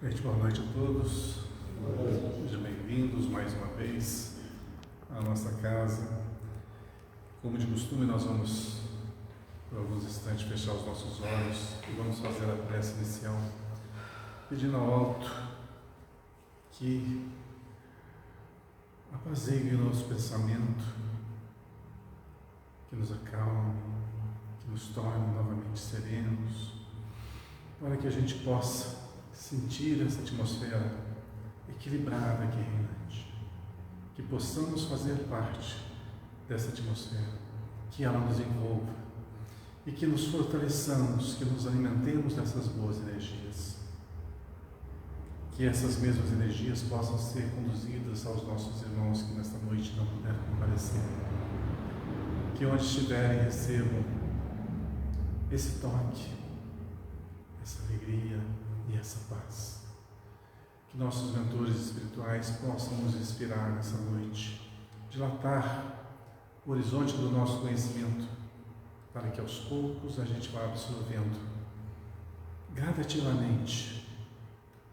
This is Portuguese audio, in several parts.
Gente, boa noite a todos. Sejam bem-vindos mais uma vez à nossa casa. Como de costume, nós vamos, por alguns instantes, fechar os nossos olhos e vamos fazer a prece inicial, pedindo ao alto que apazegue o nosso pensamento, que nos acalme, que nos torne novamente serenos, para que a gente possa sentir essa atmosfera equilibrada aqui reinante, que possamos fazer parte dessa atmosfera, que ela nos envolva e que nos fortaleçamos, que nos alimentemos dessas boas energias, que essas mesmas energias possam ser conduzidas aos nossos irmãos que nesta noite não puderam comparecer, que onde estiverem recebam esse toque, essa alegria e essa paz. Que nossos mentores espirituais possam nos inspirar nessa noite, dilatar o horizonte do nosso conhecimento, para que aos poucos a gente vá absorvendo gradativamente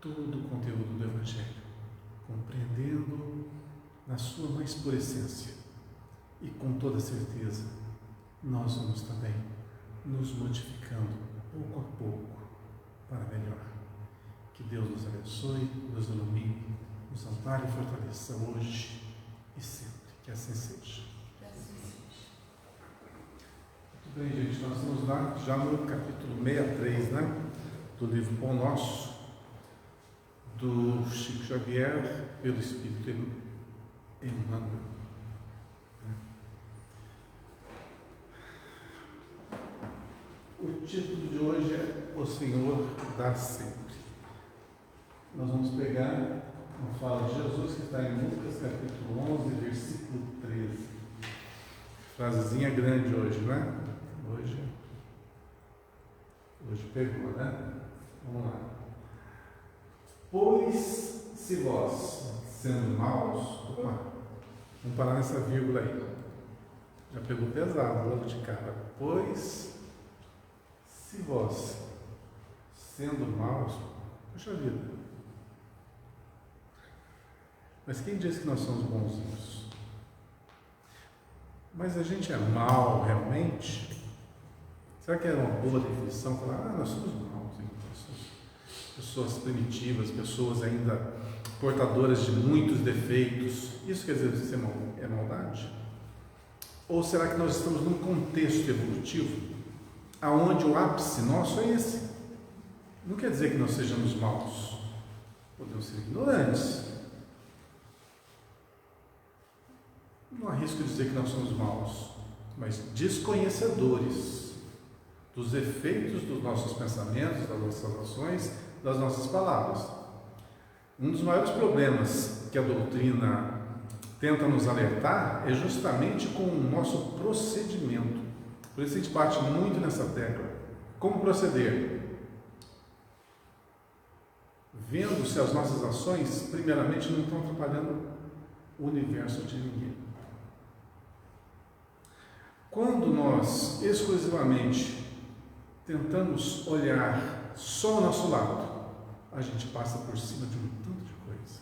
todo o conteúdo do Evangelho, compreendendo na sua mais pura essência, e com toda certeza nós vamos também nos modificando pouco a pouco para melhor. Que Deus nos abençoe, nos ilumine, nos ampare e fortaleça hoje e sempre. Que assim seja. Muito bem, gente, nós estamos lá já no capítulo 63, né? Do livro Pão Nosso, do Chico Xavier, pelo Espírito Emmanuel. O título de hoje é O Senhor dá sempre. Nós vamos pegar uma fala de Jesus que está em Lucas, capítulo 11, versículo 13. Frasezinha grande hoje, né? Hoje pegou, né? Vamos lá. Pois se vós, sendo maus, vamos parar nessa vírgula aí. Já pegou pesado logo de cara. Pois se vós, sendo maus, puxa vida. Mas quem diz que nós somos bonzinhos? Mas a gente é mau realmente? Será que é uma boa definição? Falar, nós somos maus, nós somos pessoas primitivas, pessoas ainda portadoras de muitos defeitos. Isso quer dizer que é maldade? Ou será que nós estamos num contexto evolutivo aonde o ápice nosso é esse? Não quer dizer que nós sejamos maus. Podemos ser ignorantes. Não arrisco dizer que nós somos maus, mas desconhecedores dos efeitos dos nossos pensamentos, das nossas ações, das nossas palavras. Um dos maiores problemas que a doutrina tenta nos alertar é justamente com o nosso procedimento. Por isso a gente bate muito nessa tecla. Como proceder? Vendo se as nossas ações, primeiramente, não estão atrapalhando o universo de ninguém. Quando nós exclusivamente tentamos olhar só o nosso lado, a gente passa por cima de um tanto de coisa.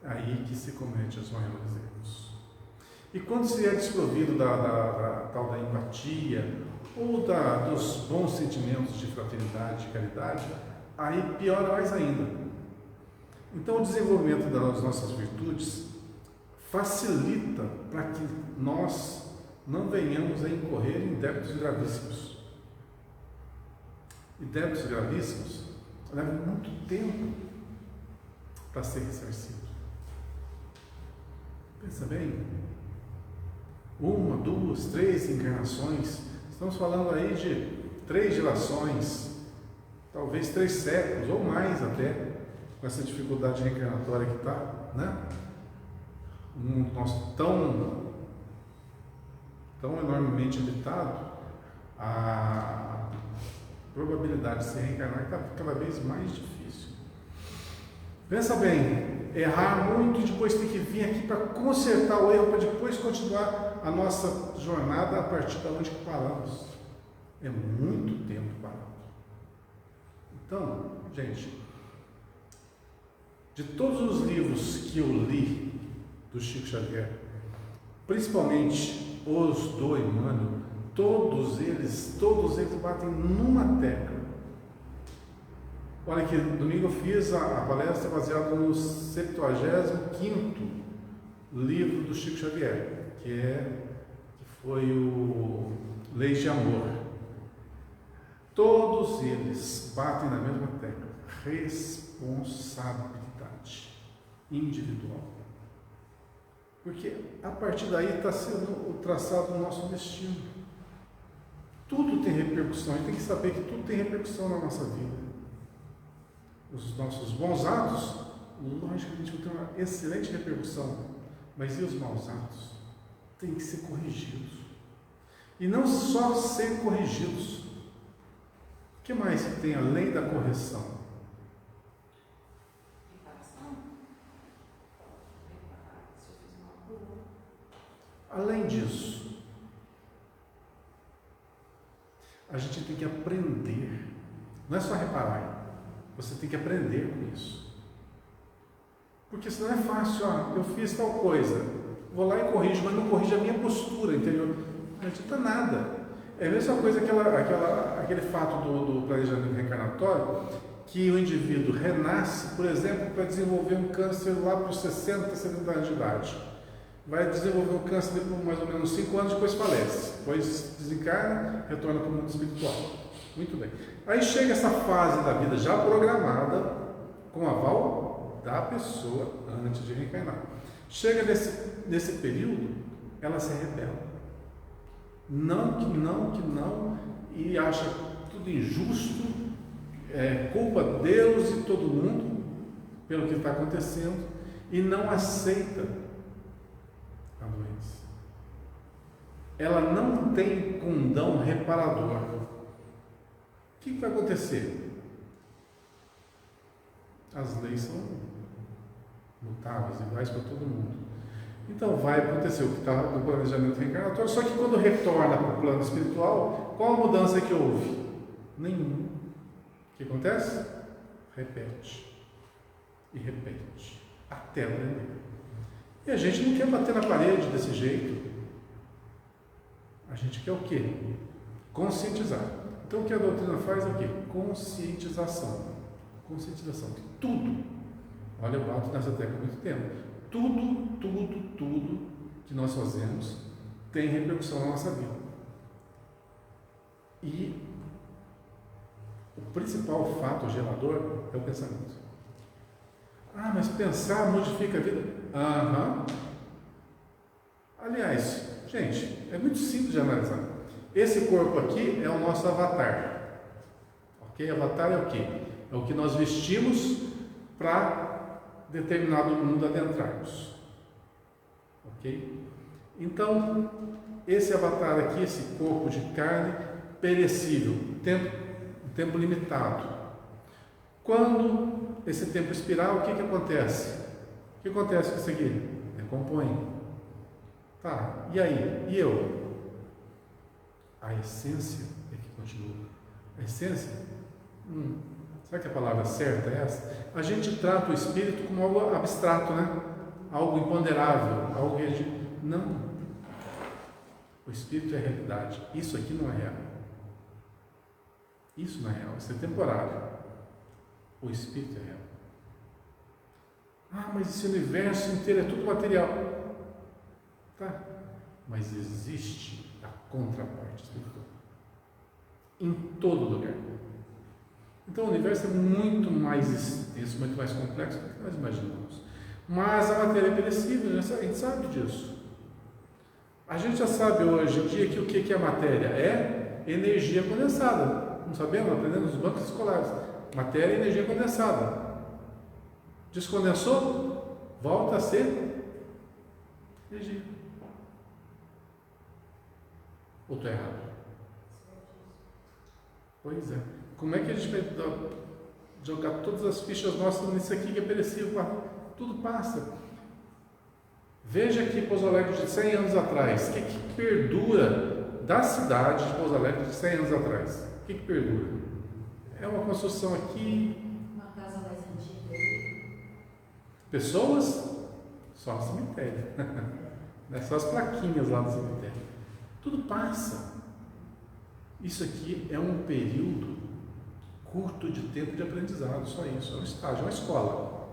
Aí que se comete os maiores erros. E quando se é desprovido da tal da empatia ou dos bons sentimentos de fraternidade, de caridade, aí piora mais ainda. Então o desenvolvimento das nossas virtudes facilita para que nós não venhamos a incorrer em débitos gravíssimos. E débitos gravíssimos levam muito tempo para ser ressarcido. Pensa bem, 1, 2, 3 encarnações, estamos falando aí de 3 gerações, talvez 3 séculos ou mais até, com essa dificuldade reencarnatória que está, né? Um mundo nosso tão enormemente habitado, a probabilidade de se reencarnar está cada vez mais difícil. Pensa bem, errar muito e depois ter que vir aqui para consertar o erro, para depois continuar a nossa jornada a partir de onde paramos. É muito tempo parado. Então, gente, de todos os livros que eu li do Chico Xavier, principalmente os do Emmanuel, todos eles batem numa tecla. Olha que domingo eu fiz a palestra baseada no 75º livro do Chico Xavier, que foi o Leis de Amor. Todos eles batem na mesma tecla: responsabilidade individual. Porque a partir daí está sendo o traçado do nosso destino. Tudo tem repercussão, a gente tem que saber que tudo tem repercussão na nossa vida. Os nossos bons atos, logicamente, vão ter uma excelente repercussão, mas e os maus atos? Tem que ser corrigidos. E não só ser corrigidos. O que mais que tem além da correção? Além disso, a gente tem que aprender. Não é só reparar. Você tem que aprender com isso. Porque senão é fácil. Eu fiz tal coisa, vou lá e corrijo, mas não corrijo a minha postura, entendeu? Não adianta nada. É a mesma coisa aquele fato do planejamento reencarnatório, que o indivíduo renasce, por exemplo, para desenvolver um câncer lá para os 60, 70 anos de idade. Vai desenvolver um câncer por mais ou menos 5 anos, depois falece. Depois desencarna, retorna para o mundo espiritual. Muito bem. Aí chega essa fase da vida já programada, com aval da pessoa antes de reencarnar. Chega nesse período, ela se rebela. Não, e acha tudo injusto, culpa Deus e todo mundo pelo que está acontecendo, e não aceita a doença. Ela não tem condão reparador. O que vai acontecer? As leis são mutáveis, iguais para todo mundo. Então vai acontecer o que está no planejamento reencarnatório, só que quando retorna para o plano espiritual, qual a mudança que houve? Nenhuma. O que acontece? Repete. E repete. Até aprender. E a gente não quer bater na parede desse jeito. A gente quer o quê? Conscientizar. Então o que a doutrina faz é o quê? Conscientização. Conscientização. Tudo. Olha, eu bato nessa tecla há muito tempo. Tudo que nós fazemos tem repercussão na nossa vida. E o principal fato gerador é o pensamento. Mas pensar modifica a vida? Aliás, gente, é muito simples de analisar. Esse corpo aqui é o nosso avatar. Ok? Avatar é o quê? É o que nós vestimos para determinado mundo adentrarmos. Ok? Então, esse avatar aqui, esse corpo de carne perecível, tempo limitado. Quando esse tempo expirar, o que acontece? O que acontece com isso aqui? Decompõe. Tá, e aí? E eu? A essência é que continua. A essência? Será que a palavra certa é essa? A gente trata o espírito como algo abstrato, né? Algo imponderável, algo que a gente... Não. O espírito é a realidade. Isso aqui não é real. Isso não é real. Isso é temporário. O espírito é real. Mas esse universo inteiro é tudo material. Tá. Mas existe a contraparte espiritual. Em todo lugar. Então o universo é muito mais extenso, muito mais complexo do que nós imaginamos. Mas a matéria é perecível, a gente sabe disso. A gente já sabe hoje em dia que o que é a matéria? É energia condensada. Não sabemos? Aprendemos nos bancos escolares. Matéria é energia condensada. Descondensou, volta a ser energia. Ou estou errado? Pois é. Como é que a gente vai jogar todas as fichas nossas nisso aqui que é perecível? Tudo passa. Veja aqui Pouso Alegre de 100 anos atrás. O que perdura da cidade de Pouso Alegre de 100 anos atrás? O que perdura? É uma construção aqui. Uma casa mais antiga aí. Pessoas, só no cemitério. Não é só as plaquinhas lá no cemitério. Tudo passa. Isso aqui é um período curto de tempo de aprendizado, só isso. É um estágio, é uma escola.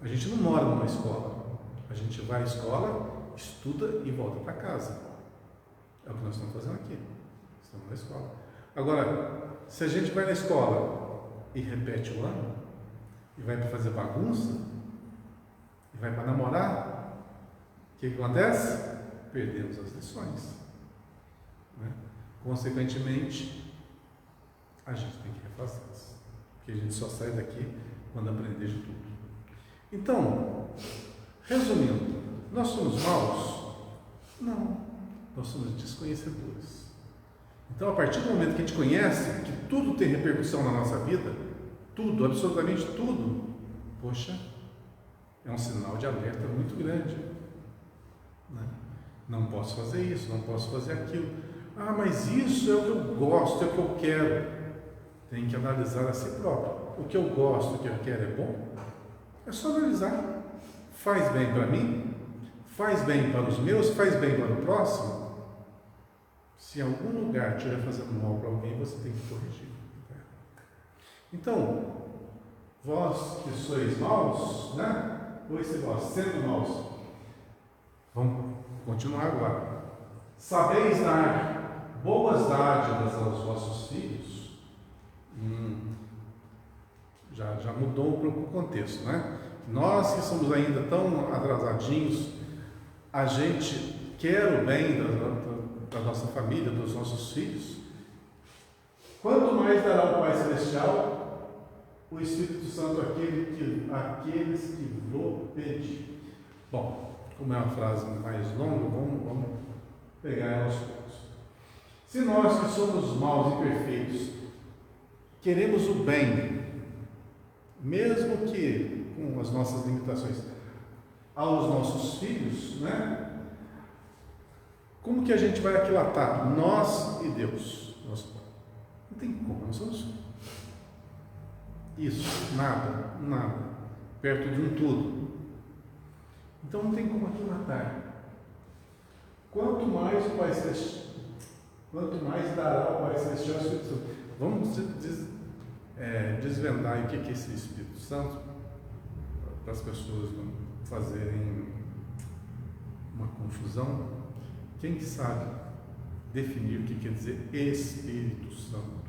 A gente não mora numa escola. A gente vai à escola, estuda e volta para casa. É o que nós estamos fazendo aqui. Estamos na escola. Agora, se a gente vai na escola e repete o ano, e vai para fazer bagunça, e vai para namorar, o que acontece? Perdemos as lições. Né? Consequentemente, a gente tem que refazê-las. Porque a gente só sai daqui quando aprender de tudo. Então, resumindo, nós somos maus? Não, nós somos desconhecedores. Então, a partir do momento que a gente conhece que tudo tem repercussão na nossa vida, tudo, absolutamente tudo, poxa, é um sinal de alerta muito grande. Né? Não posso fazer isso, não posso fazer aquilo. Ah, mas isso é o que eu gosto, é o que eu quero. Tem que analisar a si próprio. O que eu gosto, o que eu quero é bom? É só analisar. Faz bem para mim? Faz bem para os meus? Faz bem para o próximo? Se em algum lugar estiver fazendo mal para alguém, você tem que corrigir. Então, vós que sois maus, né? Pois se vós sendo maus, vamos continuar agora. Sabeis dar boas dádivas aos vossos filhos? Já mudou um pouco o contexto, né? Nós que somos ainda tão atrasadinhos, a gente quer o bem da nossa família, dos nossos filhos. Quanto mais dará o Pai Celestial, o Espírito Santo àqueles que vos pedir. Bom, como é uma frase mais longa, vamos pegar ela aos poucos. Se nós que somos maus e perfeitos queremos o bem, mesmo que com as nossas limitações, aos nossos filhos, né? Como que a gente vai aquilatar nós e Deus? Não tem como, nós somos isso, nada, perto de um tudo. Então não tem como aquilatar. Quanto mais o Pai Celestial, quanto mais dará o Pai Celestial ao Espírito Santo. Vamos desvendar o que é esse Espírito Santo, para as pessoas não fazerem uma confusão. Quem sabe definir o que quer dizer Espírito Santo?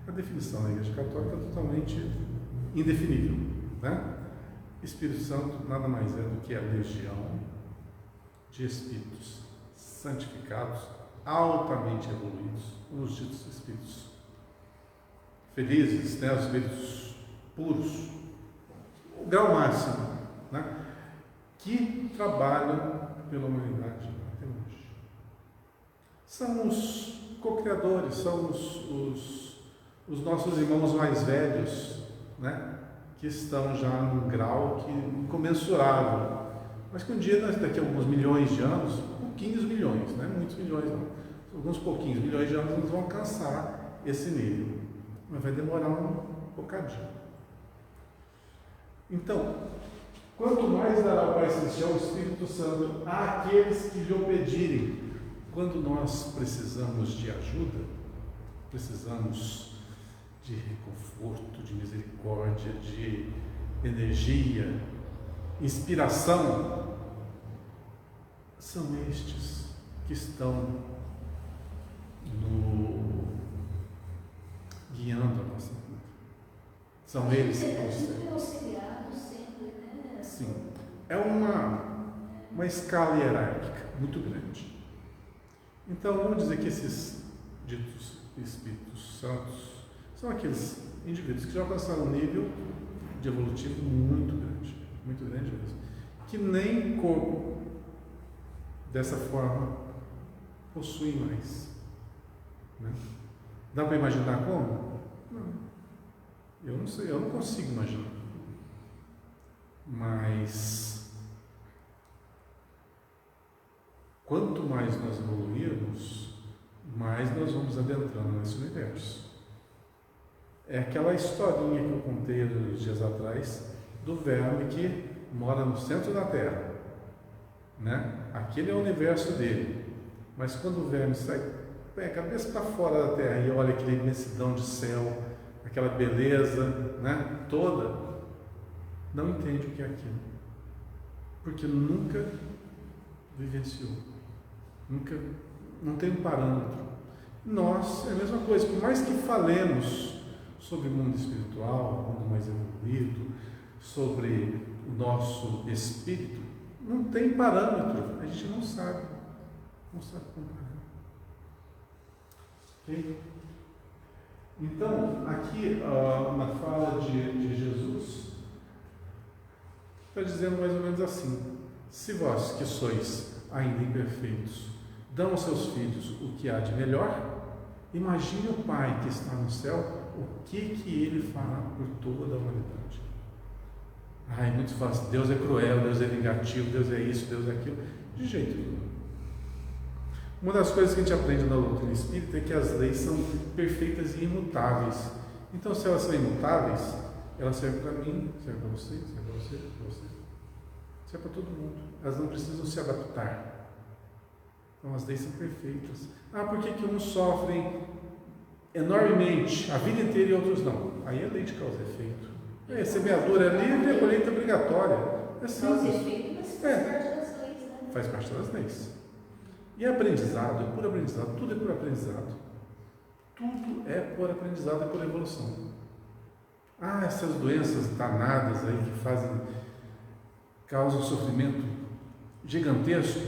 A definição da Igreja Católica é totalmente indefinível, né? Espírito Santo nada mais é do que a legião de espíritos santificados, altamente evoluídos, os ditos espíritos felizes, né? Os espíritos puros, o grau máximo, né? Que trabalham pela humanidade até hoje. São os co-criadores, são os nossos irmãos mais velhos, né? Que estão já num grau incomensurável, mas que um dia, daqui a alguns milhões de anos, pouquinhos milhões, não é muitos milhões não, alguns pouquinhos milhões de anos, eles vão alcançar esse nível, mas vai demorar um bocadinho. Então, quanto mais dará o Pai Celestial, o Espírito Santo, àqueles que lhe o pedirem. Quando nós precisamos de ajuda, precisamos de reconforto, de misericórdia, de energia, inspiração, são estes que estão guiando a nossa vida. São eles que conseguem. Sim, é uma escala hierárquica muito grande. Então, vamos dizer que esses ditos Espíritos Santos são aqueles indivíduos que já alcançaram um nível de evolutivo muito grande mesmo, que nem corpo dessa forma possuem mais. Né? Dá para imaginar como? Não. Eu não sei, eu não consigo imaginar. Mas quanto mais nós evoluirmos, mais nós vamos adentrando nesse universo. É aquela historinha que eu contei uns dias atrás do verme que mora no centro da Terra, né? Aquele é o universo dele. Mas quando o verme sai, põe a cabeça para fora da Terra e olha aquela imensidão de céu, aquela beleza, né? Toda, não entende o que é aquilo, porque nunca vivenciou, nunca, não tem um parâmetro. Nós, é a mesma coisa, por mais que falemos sobre o mundo espiritual, o mundo mais evoluído, sobre o nosso espírito, não tem parâmetro, a gente não sabe comparar. Ok? Então, aqui na fala de Jesus, está dizendo mais ou menos assim: se vós que sois ainda imperfeitos dão aos seus filhos o que há de melhor, imagine o Pai que está no céu, o que Ele fará por toda a humanidade. Muitos falam assim, Deus é cruel, Deus é vingativo, Deus é isso, Deus é aquilo. De jeito nenhum. Uma das coisas que a gente aprende na doutrina espírita é que as leis são perfeitas e imutáveis. Então, se elas são imutáveis, elas servem para mim, servem para você, servem para você, servem para você. Serve para todo mundo. Elas não precisam se adaptar. Então, as leis são perfeitas. Por que uns sofrem enormemente a vida inteira e outros não? Aí é lei de causa e efeito. A semeadura é livre e a colheita é obrigatória. É simples. Causa e efeito, mas faz parte das leis, né? Faz parte das leis. E aprendizado é por aprendizado, tudo é por aprendizado. Tudo é por aprendizado e por evolução. Essas doenças danadas aí que causam sofrimento gigantesco.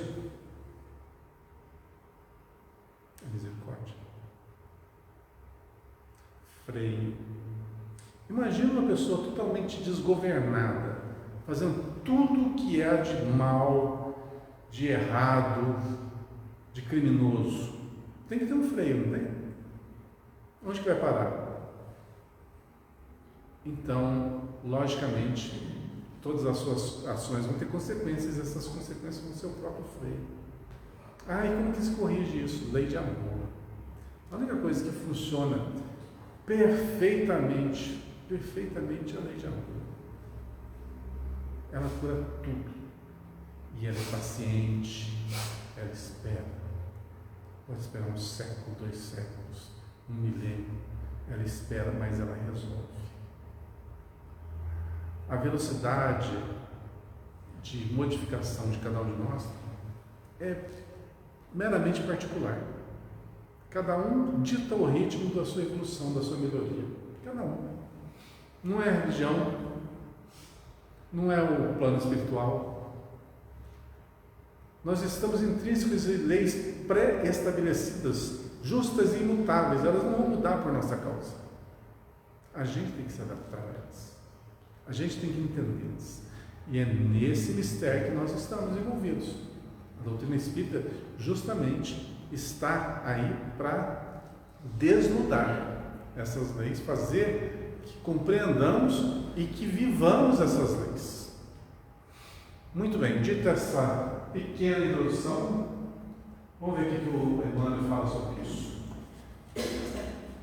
É misericórdia. Freio. Imagina uma pessoa totalmente desgovernada, fazendo tudo o que há de mal, de errado, de criminoso. Tem que ter um freio, não tem? Onde que vai parar? Então, logicamente, todas as suas ações vão ter consequências, e essas consequências vão ser o próprio freio. E como que se corrige isso? Lei de amor. A única coisa que funciona perfeitamente é a lei de amor. Ela cura tudo. E ela é paciente, ela espera. Pode esperar um século, 2 séculos, 1 milênio. Ela espera, mas ela resolve. A velocidade de modificação de cada um de nós é meramente particular. Cada um dita o ritmo da sua evolução, da sua melhoria. Cada um. Não é a religião, não é o plano espiritual. Nós estamos intrínsecos em leis pré-estabelecidas, justas e imutáveis. Elas não vão mudar por nossa causa. A gente tem que se adaptar a elas. A gente tem que entendê-las. E é nesse mistério que nós estamos envolvidos. A doutrina espírita justamente está aí para desnudar essas leis, fazer que compreendamos e que vivamos essas leis. Muito bem, dita essa pequena introdução, vamos ver o que o Emmanuel fala sobre isso.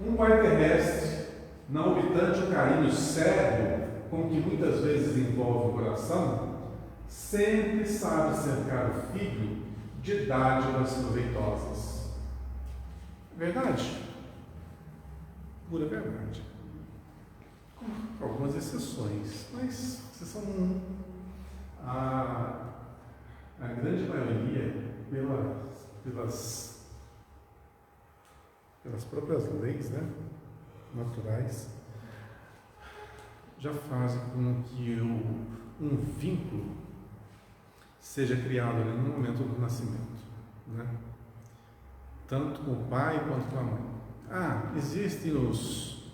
Um pai terrestre, não obstante o carinho sério com que muitas vezes envolve o coração, sempre sabe cercar o filho de dádivas proveitosas. Verdade? Pura verdade. Com algumas exceções, mas exceção a grande maioria, pelas próprias leis, né, naturais, já fazem com que um vínculo seja criado ali no momento do nascimento, né? Tanto com o pai quanto com a mãe. Existem os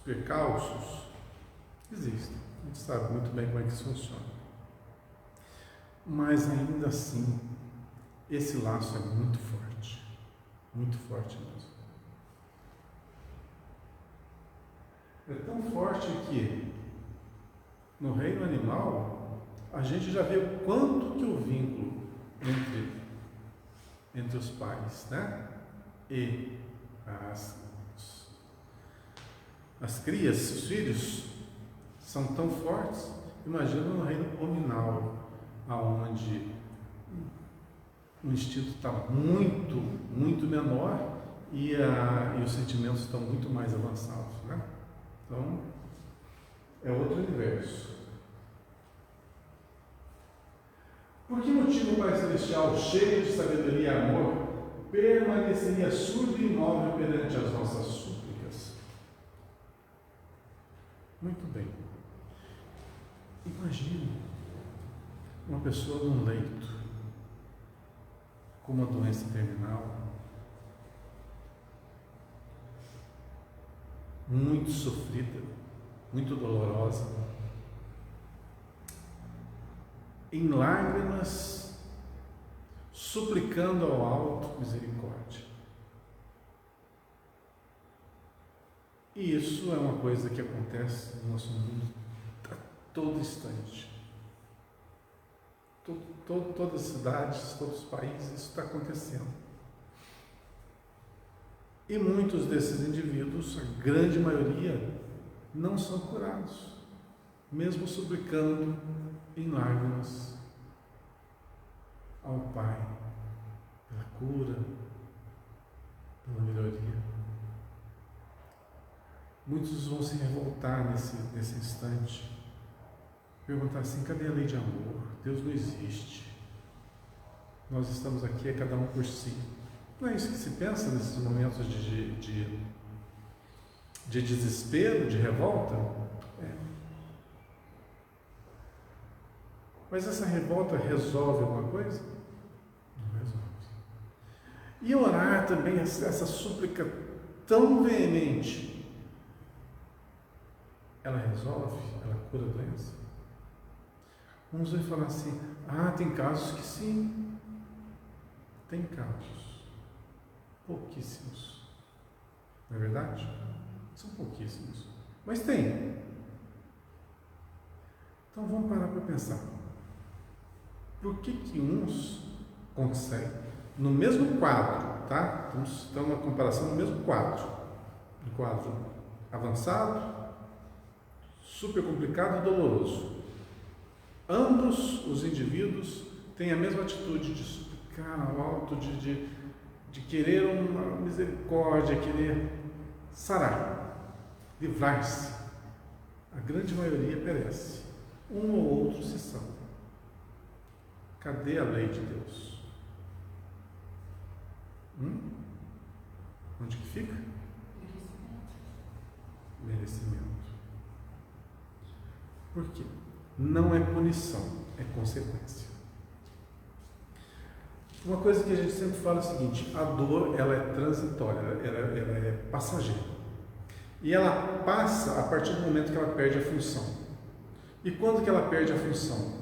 percalços? Existem. A gente sabe muito bem como é que isso funciona. Mas ainda assim, esse laço é muito forte mesmo. É tão forte que no reino animal a gente já vê o quanto que o vínculo entre os pais, né? E as crias, os filhos, são tão fortes. Imagina no reino nominal, aonde o instinto está muito, muito menor e os sentimentos estão muito mais avançados, né? Então, é outro universo. Por que motivo o Pai Celestial, cheio de sabedoria e amor, permaneceria surdo e imóvel perante as nossas súplicas? Muito bem. Imagine uma pessoa num leito com uma doença terminal, muito sofrida, muito dolorosa, em lágrimas, suplicando ao alto misericórdia. E isso é uma coisa que acontece no nosso mundo a todo instante. Todas as cidades, todos os países, isso está acontecendo. E muitos desses indivíduos, a grande maioria, não são curados, mesmo suplicando em lágrimas ao Pai pela cura, pela melhoria. Muitos vão se revoltar nesse instante, perguntar assim: cadê a lei de amor? Deus não existe. Nós estamos aqui, é cada um por si. Não é isso que se pensa nesses momentos de desespero, de revolta? É. Mas essa revolta resolve alguma coisa? Não resolve. E orar também, essa súplica tão veemente, ela resolve? Ela cura a doença? Uns vão falar assim: tem casos que sim. Tem casos. Pouquíssimos. Não é verdade? São pouquíssimos. Mas tem. Então vamos parar para pensar. Por que uns conseguem, no mesmo quadro, tá? Estamos uma comparação no mesmo quadro. Um quadro avançado, super complicado e doloroso. Ambos os indivíduos têm a mesma atitude de suplicar ao alto, de querer uma misericórdia, querer sarar, livrar-se. A grande maioria perece. Um ou outro se salva. Cadê a lei de Deus? Onde que fica? Merecimento. Por quê? Não é punição, é consequência. Uma coisa que a gente sempre fala é o seguinte: a dor, ela é transitória, ela é passageira. E ela passa a partir do momento que ela perde a função. E quando que ela perde a função?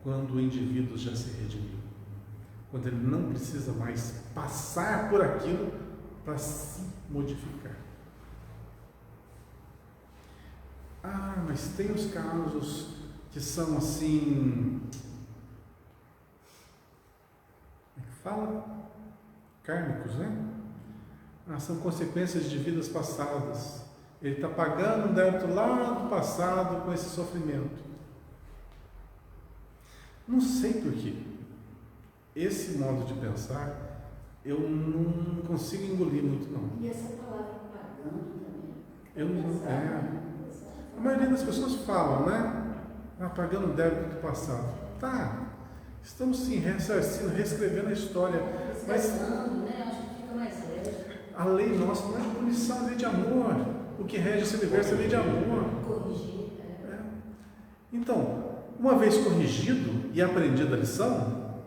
Quando o indivíduo já se redimiu. Quando ele não precisa mais passar por aquilo para se modificar. Mas tem os casos que são assim, como é que fala? Kármicos, né? São consequências de vidas passadas. Ele está pagando um débito lá do passado com esse sofrimento. Não sei porquê. Esse modo de pensar eu não consigo engolir muito, não. E essa palavra pagando também? A maioria das pessoas falam, né? Pagando o débito do passado. Tá, estamos sim ressarcindo, reescrevendo a história. Mas né? Acho que fica mais leve. a lei nossa não é de punição, é a lei de amor. O que rege esse universo é a lei de amor. Corrigir. Então, uma vez corrigido e aprendida a lição,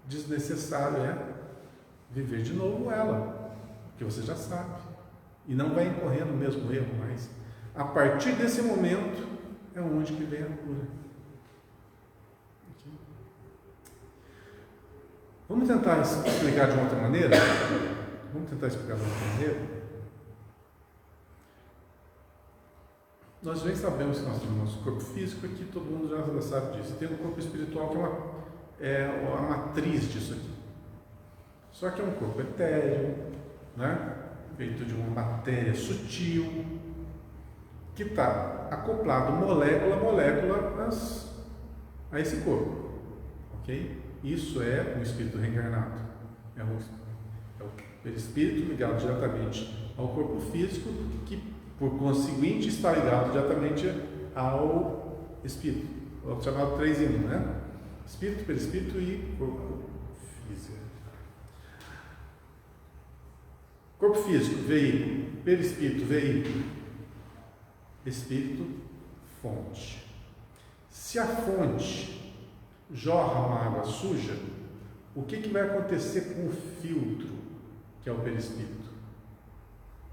desnecessário é viver de novo ela, porque você já sabe. E não vai incorrer no mesmo erro, mas a partir desse momento é onde que vem a cura. Aqui. Vamos tentar explicar de uma outra maneira? Nós bem sabemos que nós temos o nosso corpo físico aqui, todo mundo já sabe disso. Tem um corpo espiritual que é a matriz disso aqui. Só que é um corpo etéreo, né? Feito de uma matéria sutil, que está acoplado molécula a molécula a esse corpo. Ok? Isso é o espírito reencarnado. É o perispírito ligado diretamente ao corpo físico, que por conseguinte está ligado diretamente ao espírito. O chamado 3 em 1, né? Espírito, perispírito e corpo físico. Corpo físico, veículo. Perispírito, veículo. Espírito, fonte. Se a fonte jorra uma água suja, o que vai acontecer com o filtro, que é o perispírito?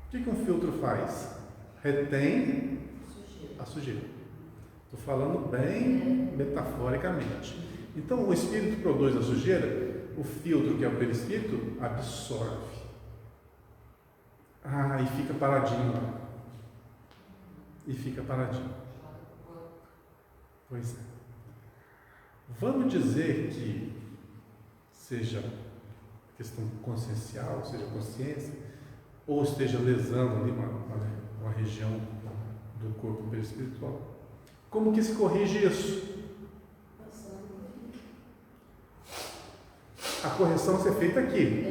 O que um filtro faz? Retém a sujeira. Estou falando bem metaforicamente. Então, o espírito produz a sujeira, o filtro, que é o perispírito, absorve. E fica paradinho lá. E fica paradinho. Pois é. Vamos dizer que seja questão consciencial, seja consciência, ou esteja lesando ali uma região do corpo perispiritual. Como que se corrige isso? A correção é feita aqui.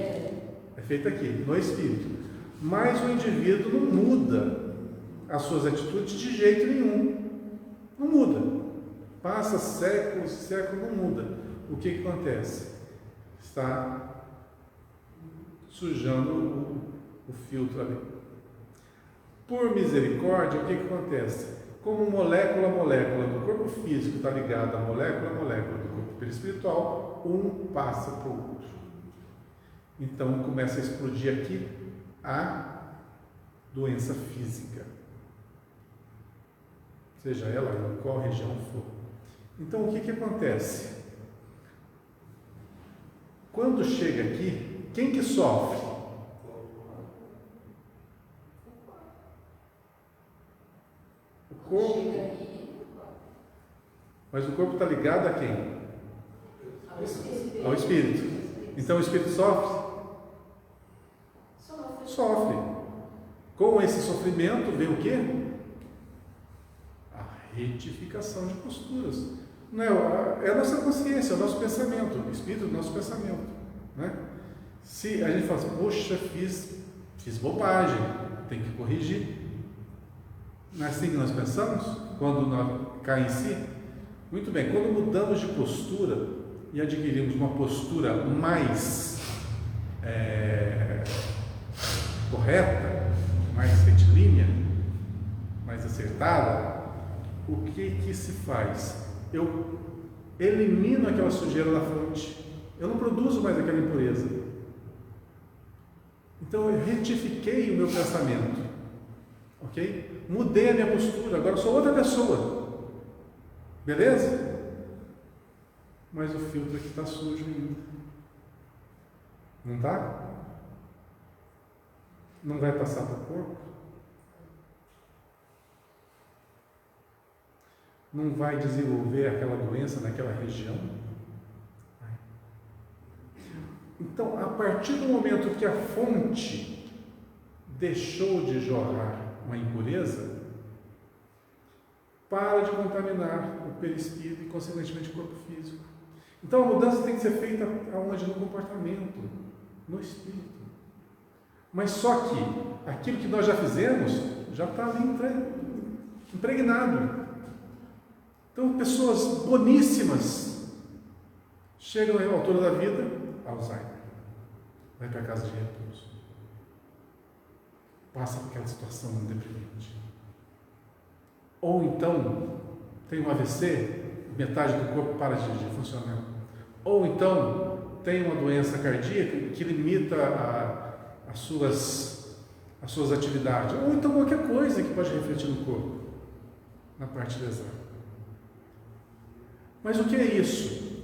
É feita aqui, no espírito. Mas o indivíduo não muda as suas atitudes de jeito nenhum. Não muda. Passa séculos, séculos, não muda. O que acontece? Está sujando o filtro ali. Por misericórdia, o que acontece? Como molécula a molécula do corpo físico está ligada à molécula a molécula do corpo perispiritual, um passa para o outro. Então começa a explodir aqui a doença física, seja ela em qual região for. Então o que acontece? Quando chega aqui, quem que sofre? O corpo. Mas o corpo está ligado a quem? Ao espírito. Então o espírito sofre? Sofre. Com esse sofrimento vem o quê? A retificação de posturas. Não é a nossa consciência, é o nosso pensamento, o espírito do nosso pensamento, né? Se a gente fala assim, poxa, fiz bobagem, tem que corrigir. Não é assim que nós pensamos? Quando nós cai em si? Muito bem, quando mudamos de postura e adquirimos uma postura mais correta, mais retilínea, mais acertada, o que se faz? Eu elimino aquela sujeira da fonte, eu não produzo mais aquela impureza. Então eu retifiquei o meu pensamento, ok? Mudei a minha postura, agora eu sou outra pessoa, beleza? Mas o filtro aqui está sujo ainda, não está? Não vai passar para o corpo? Não vai desenvolver aquela doença naquela região? Então, a partir do momento que a fonte deixou de jorrar uma impureza, para de contaminar o perispírito e, consequentemente, o corpo físico. Então, a mudança tem que ser feita aonde? No comportamento, no espírito. Mas só que aquilo que nós já fizemos já está ali impregnado. Então, pessoas boníssimas chegam à altura da vida, Alzheimer, vai para a casa de repouso, passa por aquela situação deprimente. Ou então tem um AVC, metade do corpo para de funcionar. Ou então tem uma doença cardíaca que limita as suas atividades. Ou então qualquer coisa que pode refletir no corpo, na parte lesada. Mas o que é isso?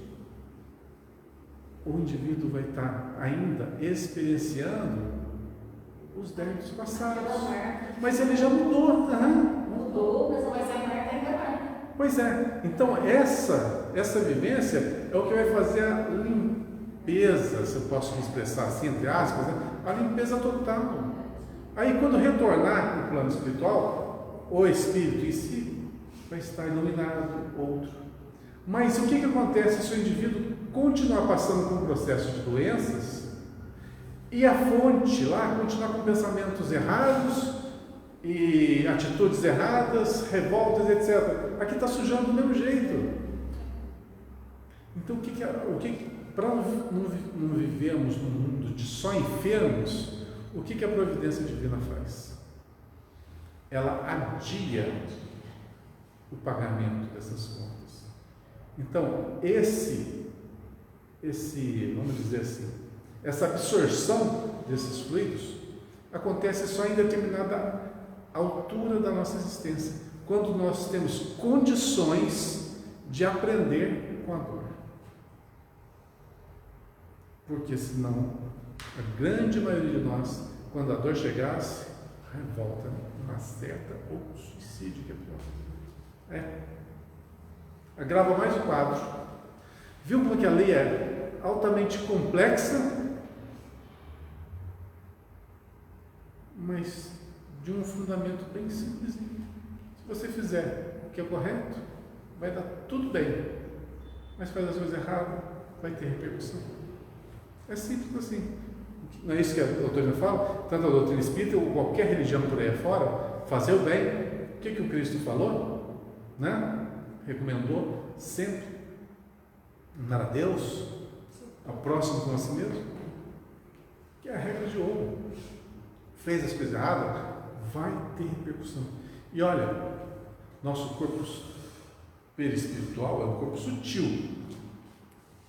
O indivíduo vai estar ainda experienciando os débitos passados. Mas ele já mudou. Mudou, mas a marca ainda vai. Pois é. Então essa vivência é o que vai fazer limpeza, se eu posso me expressar assim, entre aspas, né? A limpeza total. Aí quando retornar para o plano espiritual, o espírito em si vai estar iluminado, outro. Mas o que acontece se o indivíduo continuar passando por um processo de doenças e a fonte lá continuar com pensamentos errados e atitudes erradas, revoltas, etc. Aqui está sujando do mesmo jeito. Então para não vivemos num mundo de só enfermos, o que a providência divina faz? Ela adia o pagamento dessas contas. Então, vamos dizer assim, essa absorção desses fluidos acontece só em determinada altura da nossa existência, quando nós temos condições de aprender com a dor. Porque senão, a grande maioria de nós, quando a dor chegasse, revolta, maceta ou suicídio, que é pior. Agrava mais o quadro. Viu como que a lei é altamente complexa, mas de um fundamento bem simples. Se você fizer o que é correto, vai dar tudo bem. Mas faz as coisas erradas, vai ter repercussão. É simples assim. Não é isso que a doutrina fala? Tanto a doutrina espírita ou qualquer religião por aí afora, fazer o bem. O que o Cristo falou? Né? Recomendou sempre amar a Deus, ao próximo como a si mesmo, que é a regra de ouro. Fez as coisas erradas, vai ter repercussão. E olha, nosso corpo perispiritual é um corpo sutil,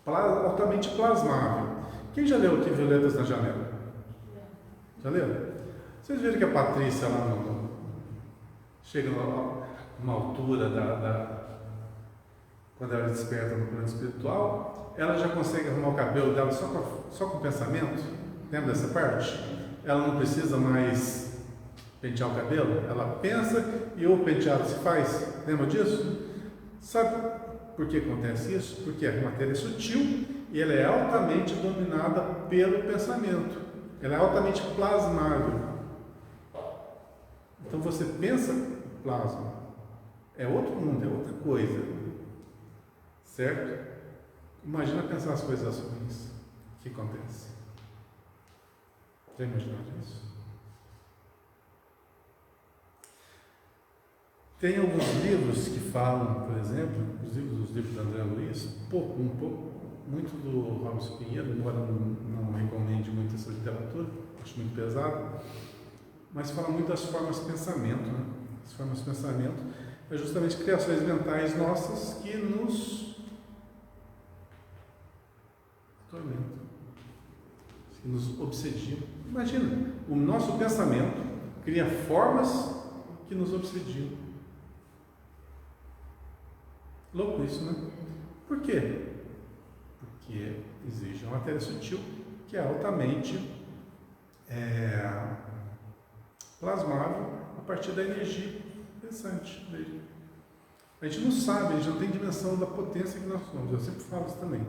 altamente plasmável. Quem já leu aqui Violetas na Janela? Já leu? Vocês viram que a Patrícia lá chega numa altura quando ela desperta no plano espiritual, ela já consegue arrumar o cabelo dela só com pensamento? Lembra dessa parte? Ela não precisa mais pentear o cabelo, ela pensa e o penteado se faz. Lembra disso? Sabe por que acontece isso? Porque a matéria é sutil e ela é altamente dominada pelo pensamento. Ela é altamente plasmável. Então você pensa, plasma. É outro mundo, é outra coisa. Certo? Imagina pensar as coisas ruins. O que acontece? Já imaginaram isso? Tem alguns livros que falam, por exemplo, os livros da André Luiz, muito do Robson Pinheiro, embora não recomende muito essa literatura, acho muito pesado, mas fala muito das formas de pensamento. Né? As formas de pensamento é justamente criações mentais nossas que nos atormentam, que nos obsediam. Imagina, o nosso pensamento cria formas que nos obsediam. Louco isso, né? Por quê? Porque existe uma matéria sutil que é altamente plasmável a partir da energia pensante dele. A gente não sabe, a gente não tem dimensão da potência que nós somos. Eu sempre falo isso também.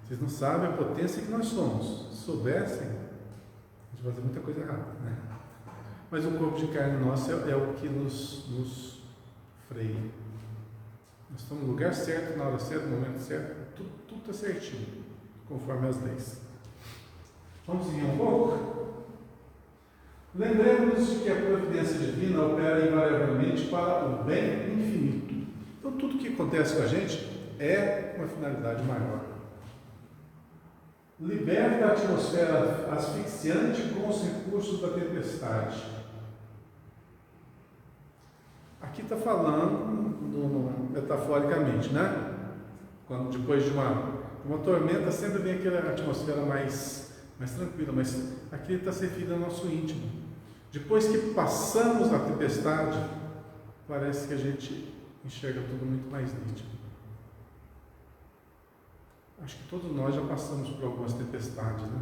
Vocês não sabem a potência que nós somos. Se soubessem, a gente vai fazer muita coisa errada, né? Mas o corpo de carne nosso é o que nos freia. Nós estamos no lugar certo, na hora certa, no momento certo, tudo está certinho, conforme as leis. Vamos seguir um pouco? Lembremos de que a providência divina opera invariavelmente para o bem infinito. Então, tudo que acontece com a gente é uma finalidade maior. Liberta a atmosfera asfixiante com os recursos da tempestade. Aqui está falando, metaforicamente, né? Quando depois de uma tormenta sempre vem aquela atmosfera mais tranquila, mas aqui está se referindo ao nosso íntimo. Depois que passamos a tempestade, parece que a gente enxerga tudo muito mais nítido. Acho que todos nós já passamos por algumas tempestades, né?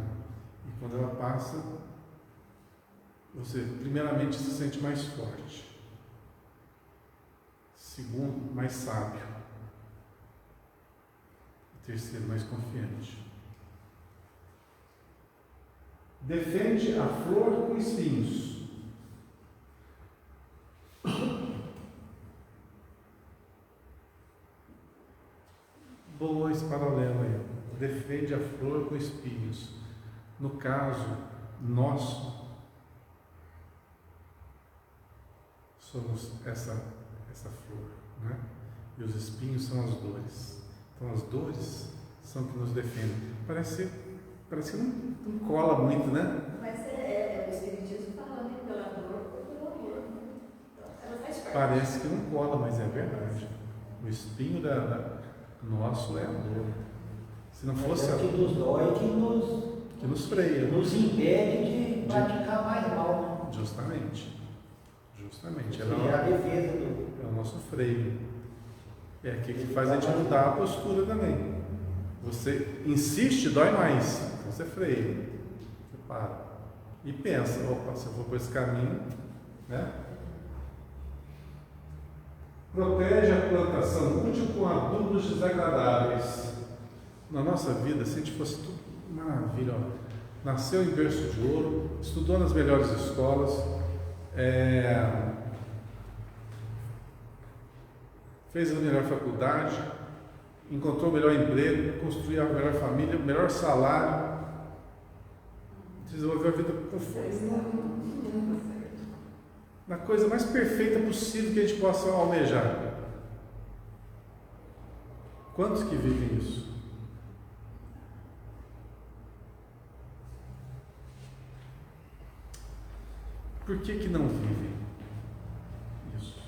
E quando ela passa, você primeiramente se sente mais forte. Segundo, mais sábio. Terceiro, mais confiante. defende a flor com espinhos. Boa esse paralelo aí. Defende a flor com espinhos. No caso nosso, somos essa flor, né? E os espinhos são as dores. Então as dores são que nos defendem. Parece que não cola muito, né? Mas é o Espiritismo falando pela dor ou pelo amor. Então, ela faz parte. Parece que não cola, mas é verdade. O espinho nosso é a dor. Se não fosse é a que nos dói, que nos freia. Nos impede de praticar mais mal. Justamente. É a defesa é o nosso freio. É aqui que faz a gente mudar a postura também. Você insiste, dói mais. Então você freia. Você para. E pensa, opa, se eu for por esse caminho, né? Protege a plantação útil com adubos desagradáveis. Na nossa vida, se a gente fosse tudo maravilha, ó, nasceu em berço de ouro, estudou nas melhores escolas, fez a melhor faculdade, encontrou o melhor emprego, construiu a melhor família, o melhor salário, desenvolveu a vida com força. Na coisa mais perfeita possível que a gente possa almejar. Quantos que vivem isso? Por que não vivem isso?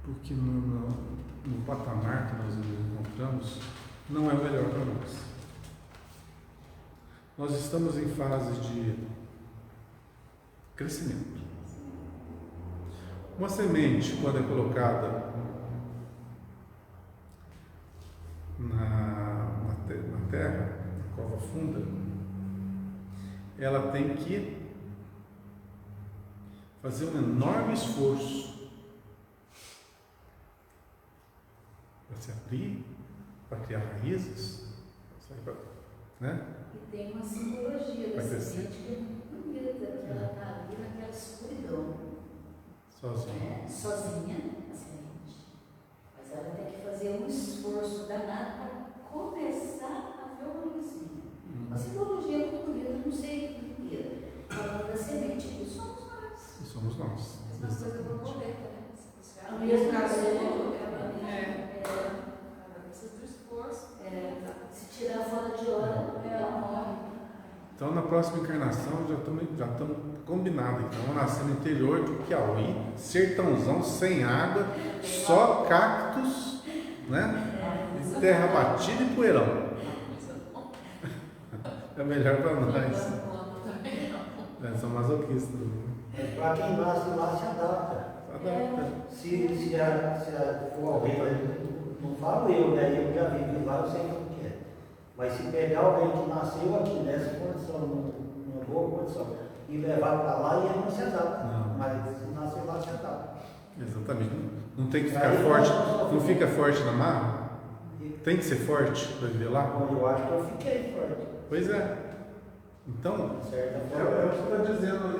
Porque no patamar que nós nos encontramos, não é o melhor para nós. Nós estamos em fase de crescimento. Uma semente, quando é colocada na terra, na cova funda, ela tem que fazer um enorme esforço para se abrir, para criar raízes, né? E tem uma simbologia da semente que é muito bonita, que ela está ali naquela escuridão. Sozinha. Sozinha, a semente. Mas ela tem que fazer um esforço danado para começar a ver uma luzinha. Uma simbologia muito bonita, não sei inteira. Falando da semente, que somos nós. E somos nós. Mesma coisa borboleta, né? A mesma coisa, ela precisa do esforço. se tirar fora de hora, ela morre. Então, na próxima encarnação, já estamos combinados. Então, vamos nascer no interior do Piauí, sertãozão, sem água, só cactos, né? E terra batida e poeirão. É melhor para nós. São masoquistas. Mas para quem nasce lá, se adapta. Se for alguém, não falo eu, né? Eu já vivi lá, eu sei como que é. Mas se pegar alguém que nasceu aqui nessa condição, numa boa condição, e levar para lá, ele não se adapta. Não. Mas se nasceu lá, se adapta. Exatamente. Não tem que ficar forte, não fica forte na marra? Tem que ser forte para viver lá? Bom, eu acho que eu fiquei forte. Pois é. Então, De certa é forma. o que você está dizendo ali,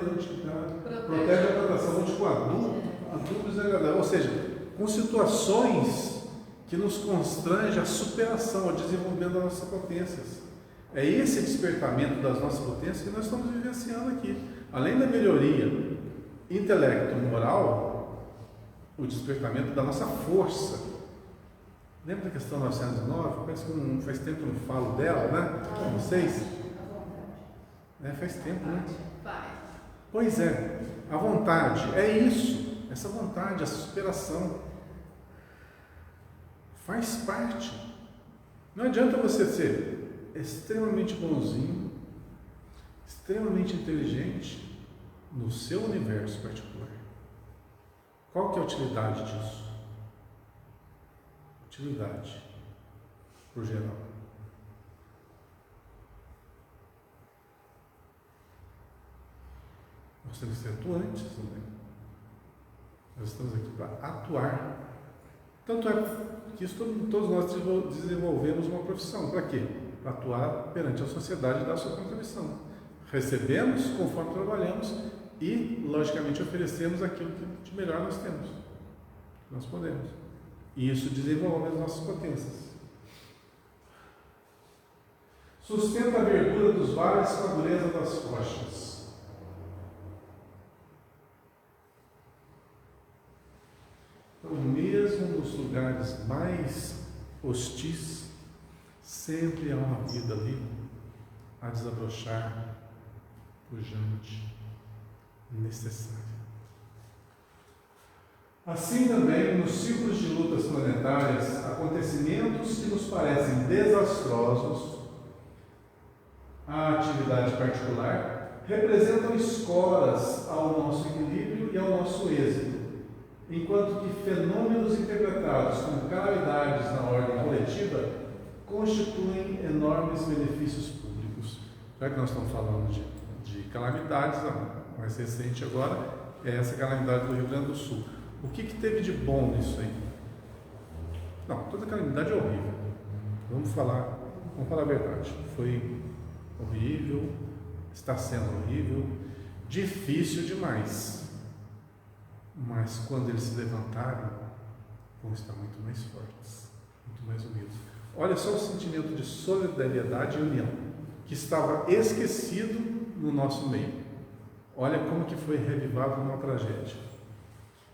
protege a plantação com adubos desagradáveis, ou seja, com situações que nos constrange a superação, ao desenvolvimento das nossas potências. É esse despertamento das nossas potências que nós estamos vivenciando aqui. Além da melhoria intelecto-moral, o despertamento da nossa força. Lembra da questão 909? Parece que faz tempo que eu não falo dela, né? Com vocês? Faz tempo, né? Pois é, a vontade, é isso, essa vontade, essa superação faz parte. Não adianta você ser extremamente bonzinho, extremamente inteligente no seu universo particular. Qual que é a utilidade disso? Utilidade, por geral. Nós temos que ser atuantes também. Nós estamos aqui para atuar. Tanto é que isso todos nós desenvolvemos uma profissão. Para quê? Para atuar perante a sociedade e dar a sua contribuição. Recebemos conforme trabalhamos e, logicamente, oferecemos aquilo que de melhor nós temos. Nós podemos. E isso desenvolve as nossas potências. Sustenta a verdura dos vales com a dureza das rochas. Então, mesmo nos lugares mais hostis, sempre há uma vida ali a desabrochar, pujante, necessária. Assim também, nos ciclos de lutas planetárias, acontecimentos que nos parecem desastrosos, a atividade particular, representam escolas ao nosso equilíbrio e ao nosso êxito, enquanto que fenômenos interpretados como calamidades na ordem coletiva constituem enormes benefícios públicos. Já que nós estamos falando de calamidades, a mais recente agora é essa calamidade do Rio Grande do Sul. O que teve de bom nisso aí? Não, toda calamidade é horrível. Vamos falar a verdade. Foi horrível, está sendo horrível, difícil demais. Mas quando eles se levantarem, vão estar muito mais fortes, muito mais unidos. Olha só o sentimento de solidariedade e união, que estava esquecido no nosso meio. Olha como que foi revivado numa tragédia.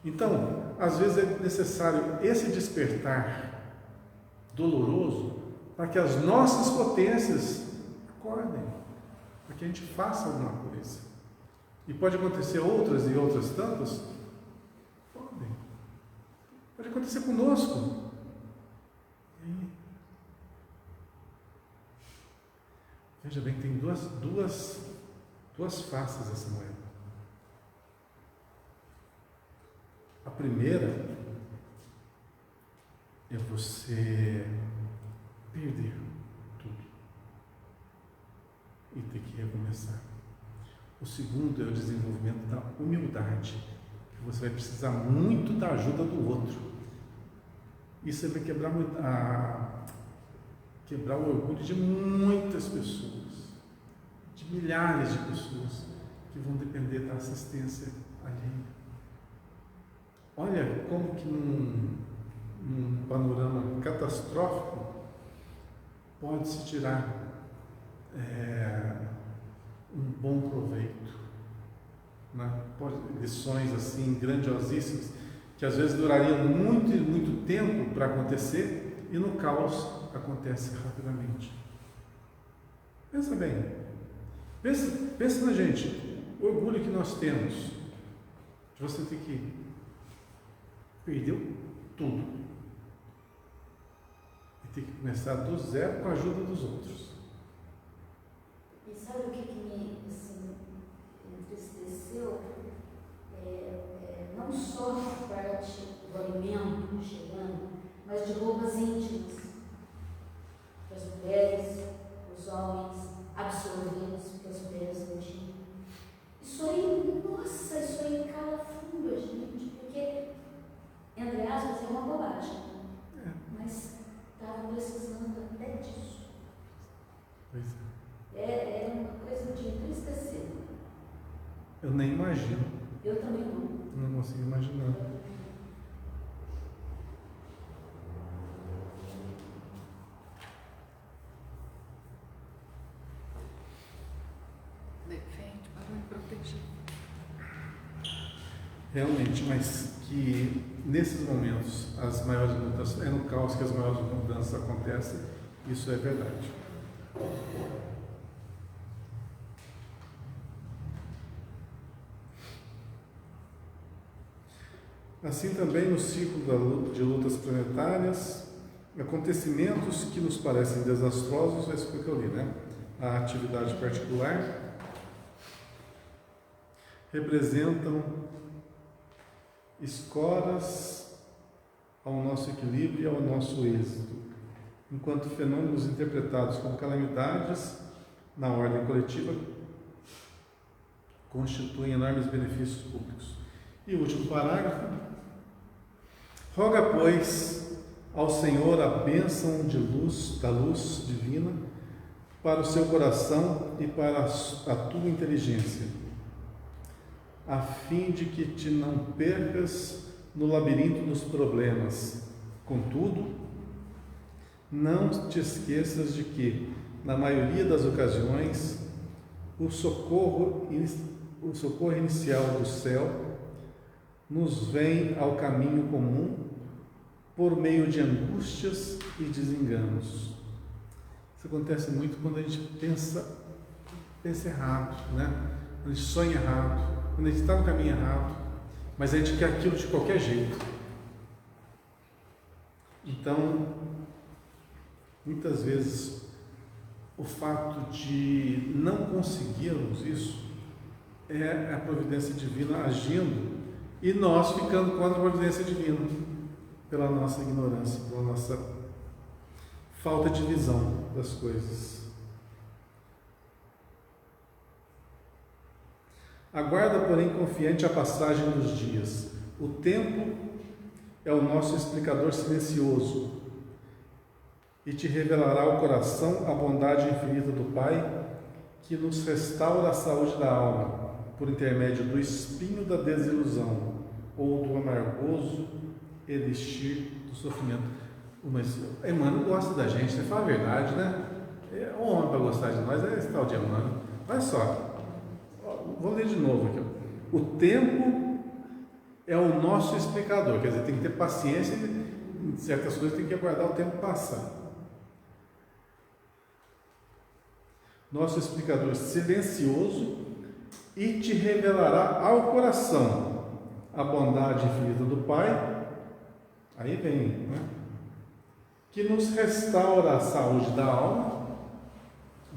Então, às vezes é necessário esse despertar doloroso para que as nossas potências acordem, para que a gente faça alguma coisa. E pode acontecer outras e outras tantas? Pode acontecer conosco. E aí? Veja bem, tem duas faces dessa moeda. A primeira é você perder tudo e ter que recomeçar. O segundo é o desenvolvimento da humildade. Você vai precisar muito da ajuda do outro. Isso vai quebrar o orgulho de muitas pessoas, de milhares de pessoas que vão depender da assistência alheia. Olha como que num panorama catastrófico pode-se tirar um bom proveito, né? Lições assim grandiosíssimas que às vezes durariam muito tempo para acontecer e no caos acontece rapidamente. Pensa bem, pensa na gente, o orgulho que nós temos de você ter que perdeu tudo e ter que começar do zero com a ajuda dos outros. E sabe o que me entristeceu? Não só a parte do alimento chegando, mas de roupas íntimas. As mulheres, os homens, absorventes, porque as mulheres não tinham. Isso aí, nossa, isso aí calafunda, gente, porque, entre aspas, é uma bobagem. Mas estava precisando até disso. Pois é. É uma coisa de entristecer. Eu nem imagino. Eu também não. Não consigo imaginar. Defende para me proteger. Realmente, mas que nesses momentos as maiores mudanças, é no caos que as maiores mudanças acontecem, isso é verdade. Assim também no ciclo de lutas planetárias, acontecimentos que nos parecem desastrosos, é isso que eu li, né? A atividade particular representam escoras ao nosso equilíbrio e ao nosso êxito, enquanto fenômenos interpretados como calamidades na ordem coletiva constituem enormes benefícios públicos. E o último parágrafo: roga, pois, ao Senhor a bênção de luz, da luz divina, para o seu coração e para a tua inteligência, a fim de que te não percas no labirinto dos problemas. Contudo, não te esqueças de que, na maioria das ocasiões, o socorro inicial do céu nos vem ao caminho comum por meio de angústias e desenganos. Isso acontece muito quando a gente pensa errado, né? Quando a gente sonha errado, quando a gente está no caminho errado, mas a gente quer aquilo de qualquer jeito. Então, muitas vezes, o fato de não conseguirmos isso é a providência divina agindo e nós ficando contra a providência divina pela nossa ignorância, pela nossa falta de visão das coisas. Aguarda, porém, confiante a passagem dos dias. O tempo é o nosso explicador silencioso e te revelará ao coração a bondade infinita do Pai, que nos restaura a saúde da alma, por intermédio do espinho da desilusão ou do amargoso elixir do sofrimento. Mas Emmanuel gosta da gente, você fala a verdade, né? O homem para gostar de nós é esse tal de Emmanuel. Olha só, vou ler de novo aqui. O tempo é o nosso explicador, quer dizer, tem que ter paciência em certas coisas, tem que aguardar o tempo passar. Nosso explicador silencioso, e te revelará ao coração a bondade infinita do Pai, aí vem, né? Que nos restaura a saúde da alma,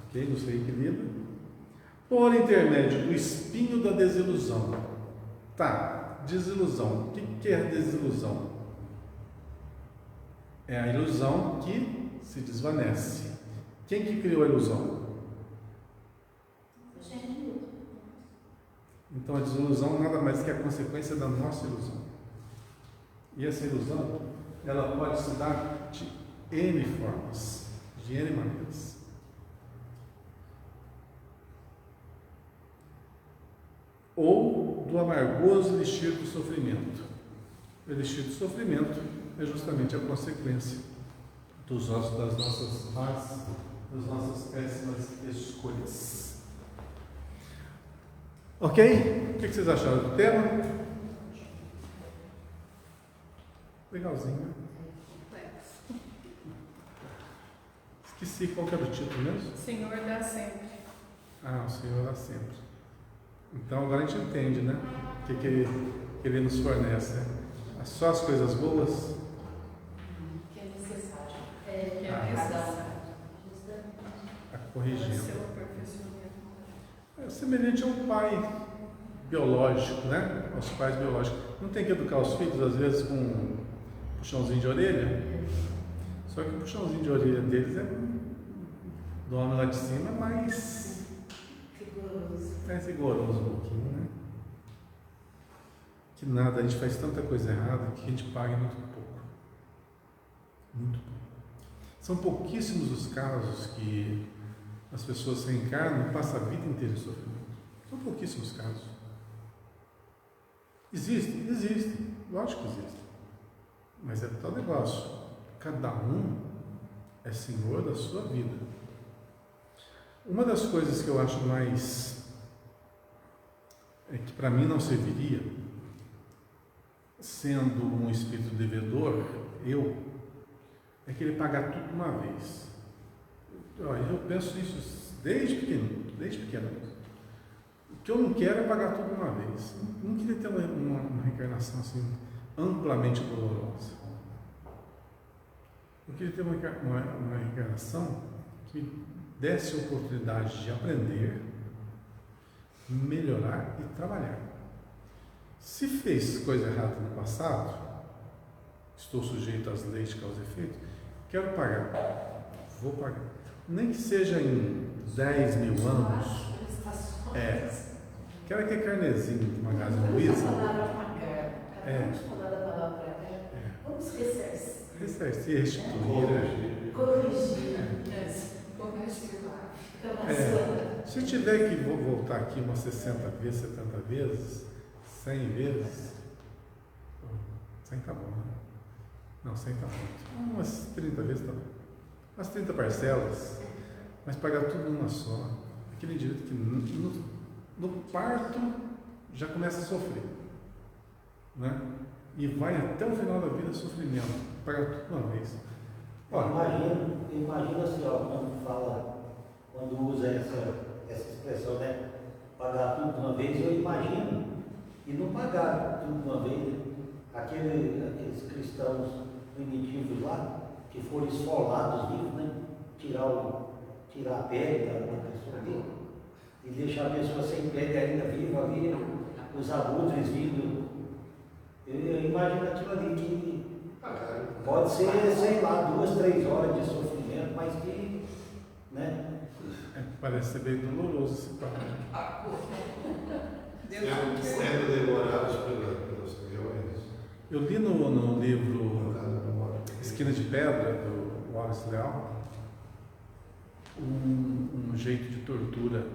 ok? Nos reequilibra, por intermédio do espinho da desilusão. Tá, desilusão. O que é desilusão? É a ilusão que se desvanece. Quem que criou a ilusão? Então a desilusão nada mais que a consequência da nossa ilusão. E essa ilusão, ela pode se dar de N formas, de N maneiras. Ou do amargoso elixir do sofrimento. O elixir do sofrimento é justamente a consequência das nossas más, das nossas péssimas escolhas. Ok? O que vocês acharam do tema? Legalzinho, né? Esqueci qual que era o título mesmo? Senhor dá sempre. Ah, o Senhor dá sempre. Então agora a gente entende, né? O que Ele nos fornece, né? Só as coisas boas. Que é necessário. Que é necessário. A corrigindo. Seu aperfeiçoamento. É semelhante a um pai biológico, né? Aos pais biológicos. Não tem que educar os filhos, às vezes, com um puxãozinho de orelha? Só que o puxãozinho de orelha deles é do homem lá de cima, mais rigoroso um pouquinho, né? Que nada, a gente faz tanta coisa errada que a gente paga muito pouco. Muito pouco. São pouquíssimos os casos que as pessoas reencarnam e passam a vida inteira em sofrimento. São pouquíssimos casos. Existem, lógico que existem. Mas é tal negócio. Cada um é senhor da sua vida. Uma das coisas que eu acho mais que para mim não serviria, sendo um espírito devedor, é que ele pagar tudo de uma vez. Eu penso isso desde pequeno. O que eu não quero é pagar tudo de uma vez. Não queria ter uma reencarnação assim amplamente dolorosa. Eu queria ter uma reencarnação que me desse a oportunidade de aprender, melhorar e trabalhar. Se fez coisa errada no passado, estou sujeito às leis de causa e efeito, quero pagar, vou pagar. Nem que seja em 10 mil anos. Quero aquele carnezinho de Magazine Luiza. Vamos falar da palavra. Vamos ressarcir. se restituir. Corrigir. Se tiver que voltar aqui umas 60 vezes, 70 vezes, 100 vezes, 100 tá bom, né? Não, 100 tá muito. Umas 30 vezes tá bom. Umas 30 parcelas, mas pagar tudo numa só. Aquele indivíduo que no parto já começa a sofrer, né? E vai até o final da vida sofrimento, pagar tudo de uma vez. Imagina assim, ó, quando usa essa expressão, né? Pagar tudo de uma vez, eu imagino, e não pagar tudo de uma vez, né? Aqueles cristãos primitivos lá, que foram esfolados vivos, né? Tirar a pele da pessoa ali, e deixar a pessoa sem pele ainda viva ali, os abutres vivos. Eu imagino aquilo ali que pode ser, sei lá, 2, 3 horas de sofrimento, mas que, né? Parece ser bem doloroso esse papo. Sendo devorados pelos leões. Eu li no livro Esquina de Pedra, do Wallace Leal, um jeito de tortura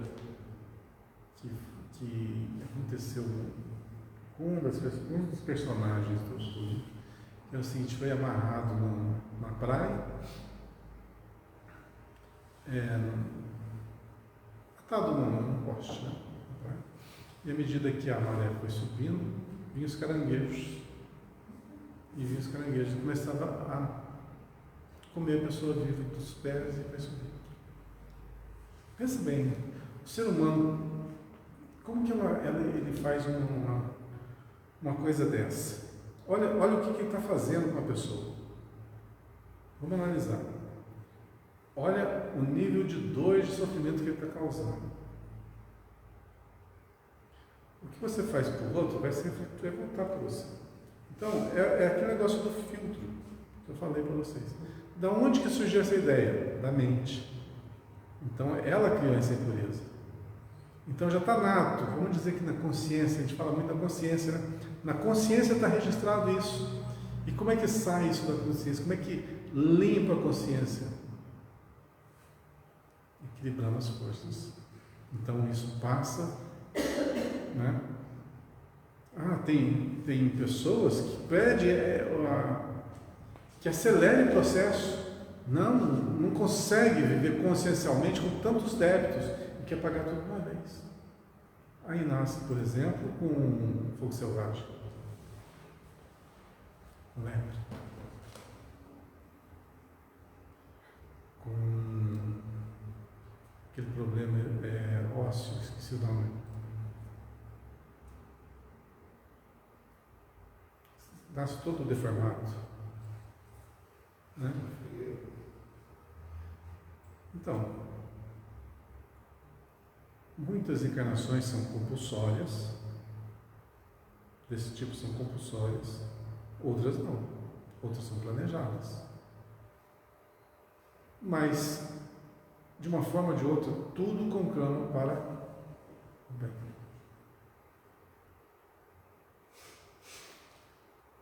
que aconteceu com um dos personagens do estudo. É o seguinte: foi amarrado na praia, atado num poste, né? E à medida que a maré foi subindo, vinham os caranguejos. E vinham os caranguejos, e começava a comer a pessoa viva dos pés e vai subir. Pensa bem, o ser humano, como que ele faz uma coisa dessa? Olha o que ele está fazendo com a pessoa. Vamos analisar. Olha o nível de dor e de sofrimento que ele está causando. O que você faz para o outro vai voltar para você. Então, é aquele negócio do filtro que eu falei para vocês. Da onde que surgiu essa ideia? Da mente. Então, ela criou essa impureza. Então, já está nato. Vamos dizer que na consciência, a gente fala muito da consciência, né? Na consciência está registrado isso. E como é que sai isso da consciência? Como é que limpa a consciência? Equilibrando as forças. Então, isso passa, né? Tem pessoas que pedem que acelere o processo. Não consegue viver consciencialmente com tantos débitos e quer pagar tudo de uma vez. Aí nasce, por exemplo, com fogo selvagem, com lepra, com aquele problema ósseo, esqueci o nome. Nasce todo deformado, né? Então, muitas encarnações são compulsórias, desse tipo são compulsórias, outras não, outras são planejadas. Mas, de uma forma ou de outra, tudo conclama para o bem.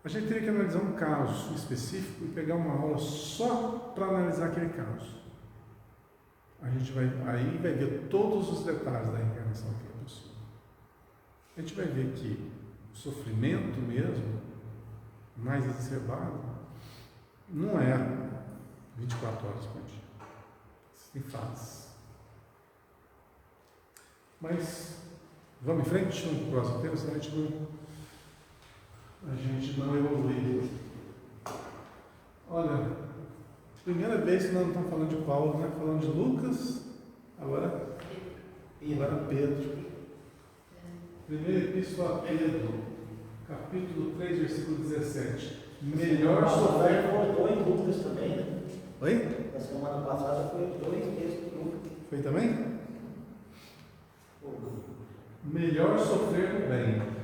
A gente teria que analisar um caso específico e pegar uma aula só para analisar aquele caso. A gente vai ver todos os detalhes da reencarnação daquela pessoa. A gente vai ver que o sofrimento mesmo, mais exacerbado, não é 24 horas por dia. Existem fases. Mas, vamos em frente no próximo tema, senão a gente não evolui. Olha, primeira vez que nós não estamos falando de Paulo, né? Falando de Lucas, agora Pedro. Primeira epístola a Pedro, capítulo 3, versículo 17. Melhor sofrer. Voltou em Lucas também, né? Oi? Na semana passada foi 2 textos de Lucas. Foi também? Melhor sofrer no bem.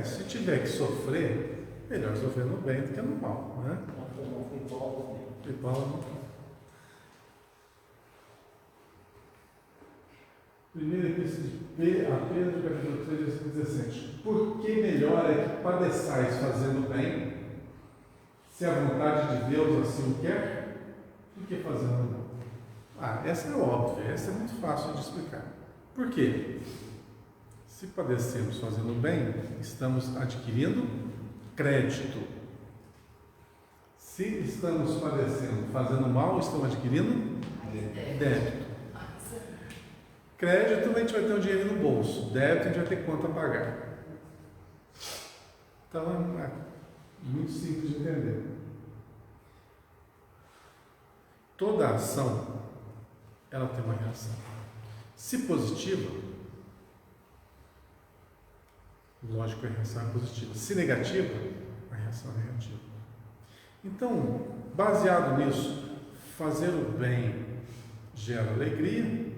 Se tiver que sofrer, melhor sofrer no bem do que no mal, né? Não foi Paulo também. Foi Paulo. Primeira epístola a Pedro, capítulo 3, versículo 17. Por que melhor é que padeçais fazendo bem, Se a vontade de Deus assim o quer, por que fazendo mal? Essa é óbvia, essa é muito fácil de explicar. Por quê? Se padecemos fazendo bem, estamos adquirindo crédito. Se estamos padecendo fazendo mal, estamos adquirindo débito. Crédito, a gente vai ter um dinheiro no bolso. Débito, a gente vai ter conta a pagar. Então, é muito simples de entender. Toda ação, ela tem uma reação. Se positiva, lógico, a reação é positiva. Se negativa, a reação é negativa. Então, baseado nisso, fazer o bem gera alegria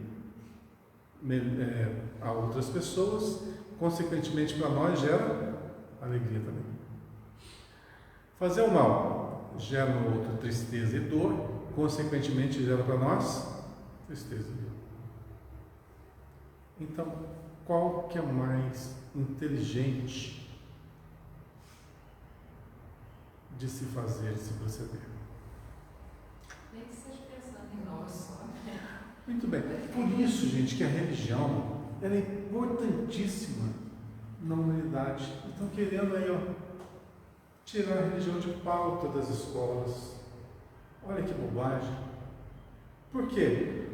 a outras pessoas, consequentemente para nós gera alegria também. Fazer o mal gera no outro tristeza e dor, consequentemente gera para nós tristeza e dor. Então, qual que é mais inteligente de se fazer, de se proceder? Nem que seja pensando em nós só. Muito bem. Por isso, gente, que a religião ela é importantíssima na humanidade. Estão querendo aí, tirar a religião de pauta das escolas. Olha que bobagem. Por quê?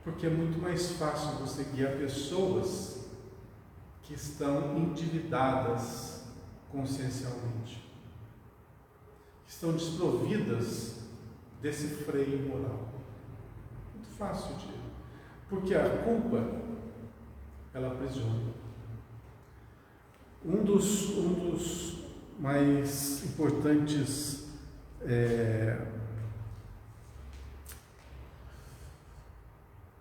Porque é muito mais fácil você guiar pessoas que estão endividadas consciencialmente, que estão desprovidas desse freio moral. Muito fácil de... Porque a culpa, ela aprisiona. Um dos mais importantes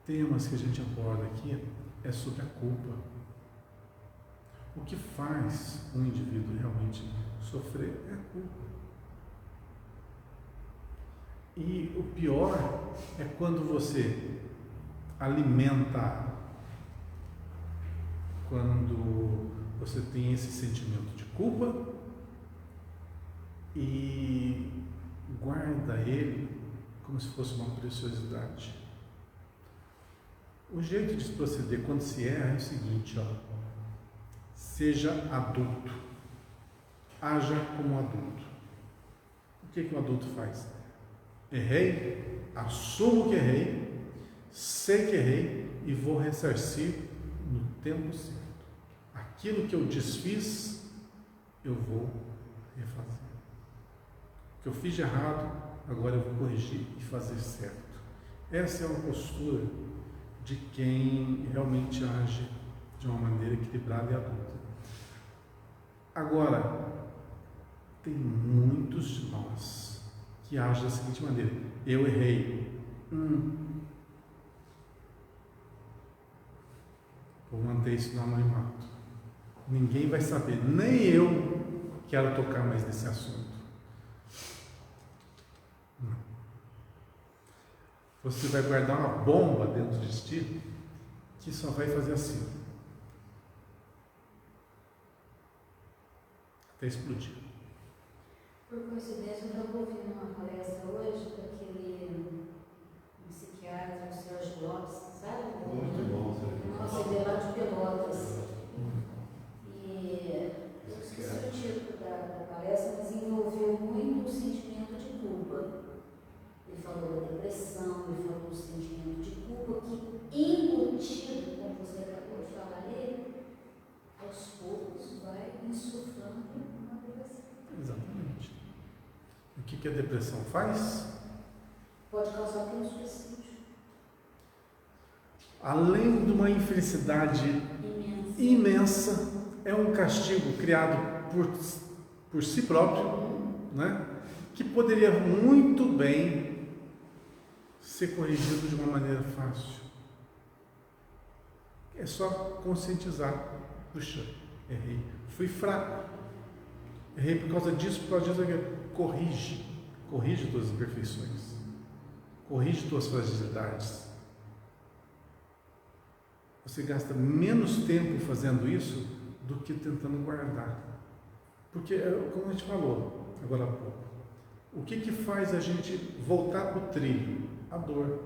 temas que a gente aborda aqui é sobre a culpa. O que faz um indivíduo realmente sofrer é a culpa. E o pior é quando você alimenta, quando você tem esse sentimento de culpa e guarda ele como se fosse uma preciosidade. O jeito de se proceder quando se erra é o seguinte, seja adulto, haja como adulto. O que o adulto faz? Errei, assumo que errei, sei que errei e vou ressarcir no tempo certo. Aquilo que eu desfiz, eu vou refazer. O que eu fiz de errado, agora eu vou corrigir e fazer certo. Essa é uma postura de quem realmente age de uma maneira equilibrada e adulta. Agora, tem muitos de nós que agem da seguinte maneira: eu errei, vou manter isso no anonimato. Ninguém vai saber, nem eu quero tocar mais nesse assunto. Não. Você vai guardar uma bomba dentro de ti que só vai fazer assim, até explodir. Por coincidência, eu estava ouvindo uma palestra hoje daquele psiquiatra, o Sérgio Lopes, sabe? Muito bom, Sérgio. Nossa, ele é lá de Pelotas. E eu esqueci o título da palestra, mas envolveu muito o sentimento de culpa. Ele falou da depressão, ele falou do sentimento de culpa que, embutido, como você acabou de falar nele, aos poucos vai insuflando uma depressão. Exatamente. O que a depressão faz? Pode causar até um suicídio. Além de uma infelicidade imensa, é um castigo criado por si próprio, né? Que poderia muito bem ser corrigido de uma maneira fácil. É só conscientizar. Puxa, errei, fui fraco, errei por causa disso, corrige tuas imperfeições, corrige tuas fragilidades. Você gasta menos tempo fazendo isso do que tentando guardar. Porque, como a gente falou, agora há pouco. O que faz a gente voltar para o trilho? A dor.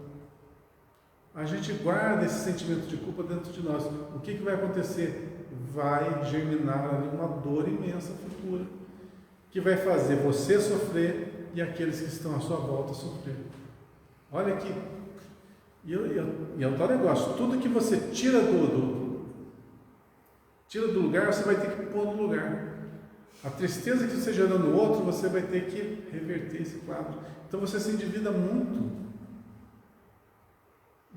A gente guarda esse sentimento de culpa dentro de nós. O que vai acontecer? Vai germinar ali uma dor imensa futura, que vai fazer você sofrer e aqueles que estão à sua volta sofrer. Olha aqui. E é o tal negócio. Tudo que você tira do lugar, você vai ter que pôr no lugar. A tristeza que você gera no outro, você vai ter que reverter esse quadro. Então você se endivida muito.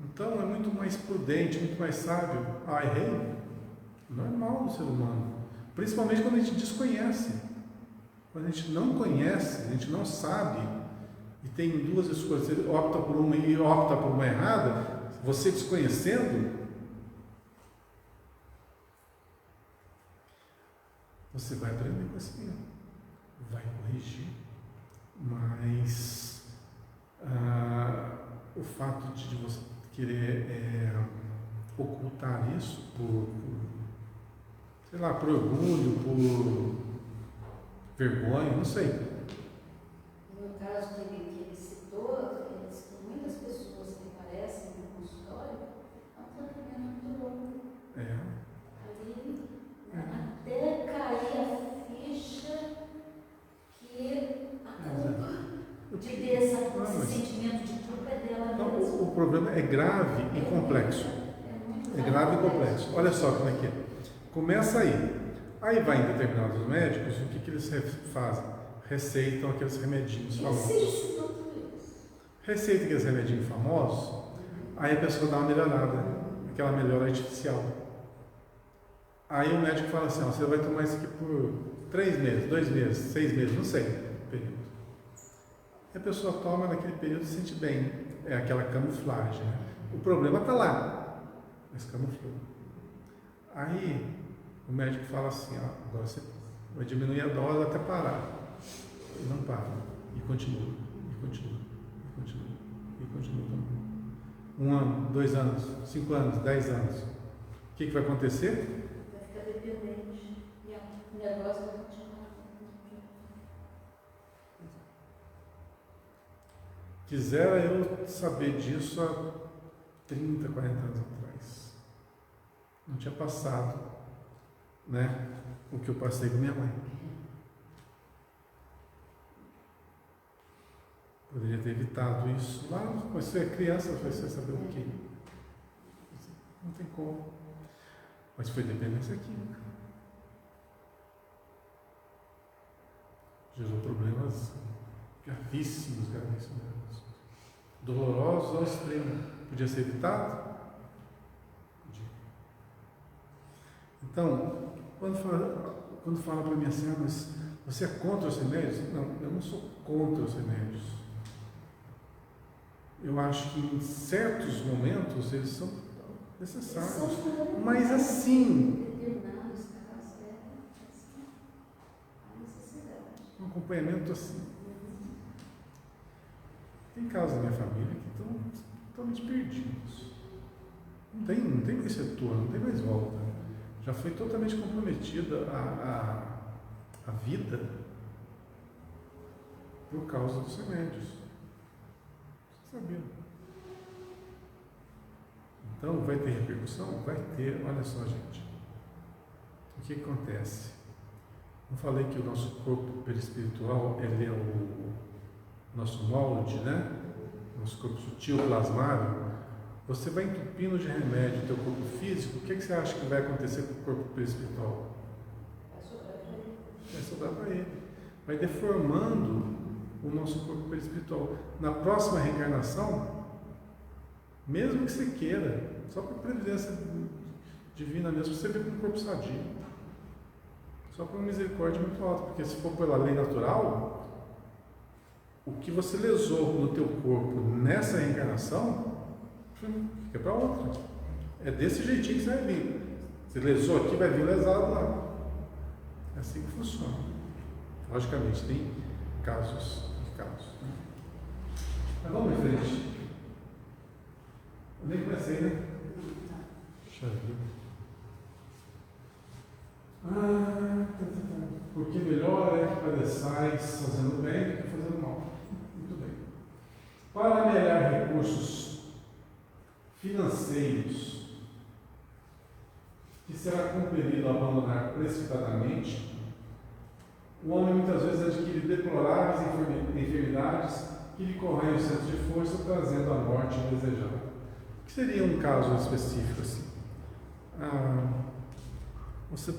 Então é muito mais prudente, muito mais sábio. Errei. Normal do ser humano. Principalmente quando a gente desconhece. Quando a gente não conhece, a gente não sabe, e tem duas escolhas, você opta por uma e opta por uma errada, você desconhecendo, você vai aprender com esse erro, vai corrigir, mas o fato de você querer ocultar isso por orgulho, por vergonha, não sei. No caso que ele citou, muitas pessoas que aparecem no consultório, é um tratamento muito longo. Ali, até cair a ficha que a culpa de ter esse sentimento de culpa é dela mesma. O problema é grave e complexo. É grave e complexo. Olha só como é que é. Começa aí. Aí vai em determinados médicos, o que eles fazem? Receitam aqueles remedinhos famosos. Receita aqueles remedinhos famosos, aí a pessoa dá uma melhorada, aquela melhora artificial. Aí o médico fala assim, você vai tomar isso aqui por 3 meses, 2 meses, 6 meses, não sei, período. E a pessoa toma naquele período e se sente bem, é aquela camuflagem. Né? O problema está lá, mas camuflou. Aí o médico fala assim, agora você vai diminuir a dose até parar. E não para. E continua, e continua, e continua, e continua também. 1 ano, 2 anos, 5 anos, 10 anos. O que vai acontecer? Vai ficar dependente. E o negócio vai continuar. Quisera eu saber disso há 30, 40 anos atrás. Não tinha passado, né, o que eu passei com minha mãe. Poderia ter evitado isso lá, quando você é criança, você vai saber o quê? Não tem como. Mas foi dependência química. Gerou problemas gravíssimos. Dolorosos ao extremo. Podia ser evitado? Podia. Então, quando fala para mim assim, mas você é contra os remédios? Não, eu não sou contra os remédios. Eu acho que em certos momentos eles são necessários. Mas assim, um acompanhamento assim. Tem casos na minha família que estão totalmente perdidos. Não tem mais retorno, não tem mais volta. Já foi totalmente comprometida a vida por causa dos remédios. Você sabia? Então, vai ter repercussão? Vai ter. Olha só, gente. O que acontece? Eu falei que o nosso corpo perispiritual, ele é o nosso molde, né? Nosso corpo sutil, plasmável. Você vai entupindo de remédio o teu corpo físico, o que você acha que vai acontecer com o corpo perispiritual? Vai sobrar para ele. Vai deformando o nosso corpo perispiritual. Na próxima reencarnação, mesmo que você queira, só por previdência divina mesmo, você vê com um corpo sadio. Só por uma misericórdia muito alta, porque se for pela lei natural, o que você lesou no teu corpo nessa reencarnação, fica para outra. É desse jeitinho que você vai vir. Se lesou aqui, vai vir lesado lá. É assim que funciona. Logicamente, tem casos e casos. Né? Mas vamos em frente. Eu nem comecei, né? Puxa vida. porque melhor é que padeçais fazendo bem do que fazendo mal. Muito bem. Para amelhar recursos financeiros, que será compelido a abandonar precipitadamente, o homem muitas vezes adquire deploráveis enfermidades que lhe corroem o centro de força, trazendo a morte indesejada. O que seria um caso específico assim? Você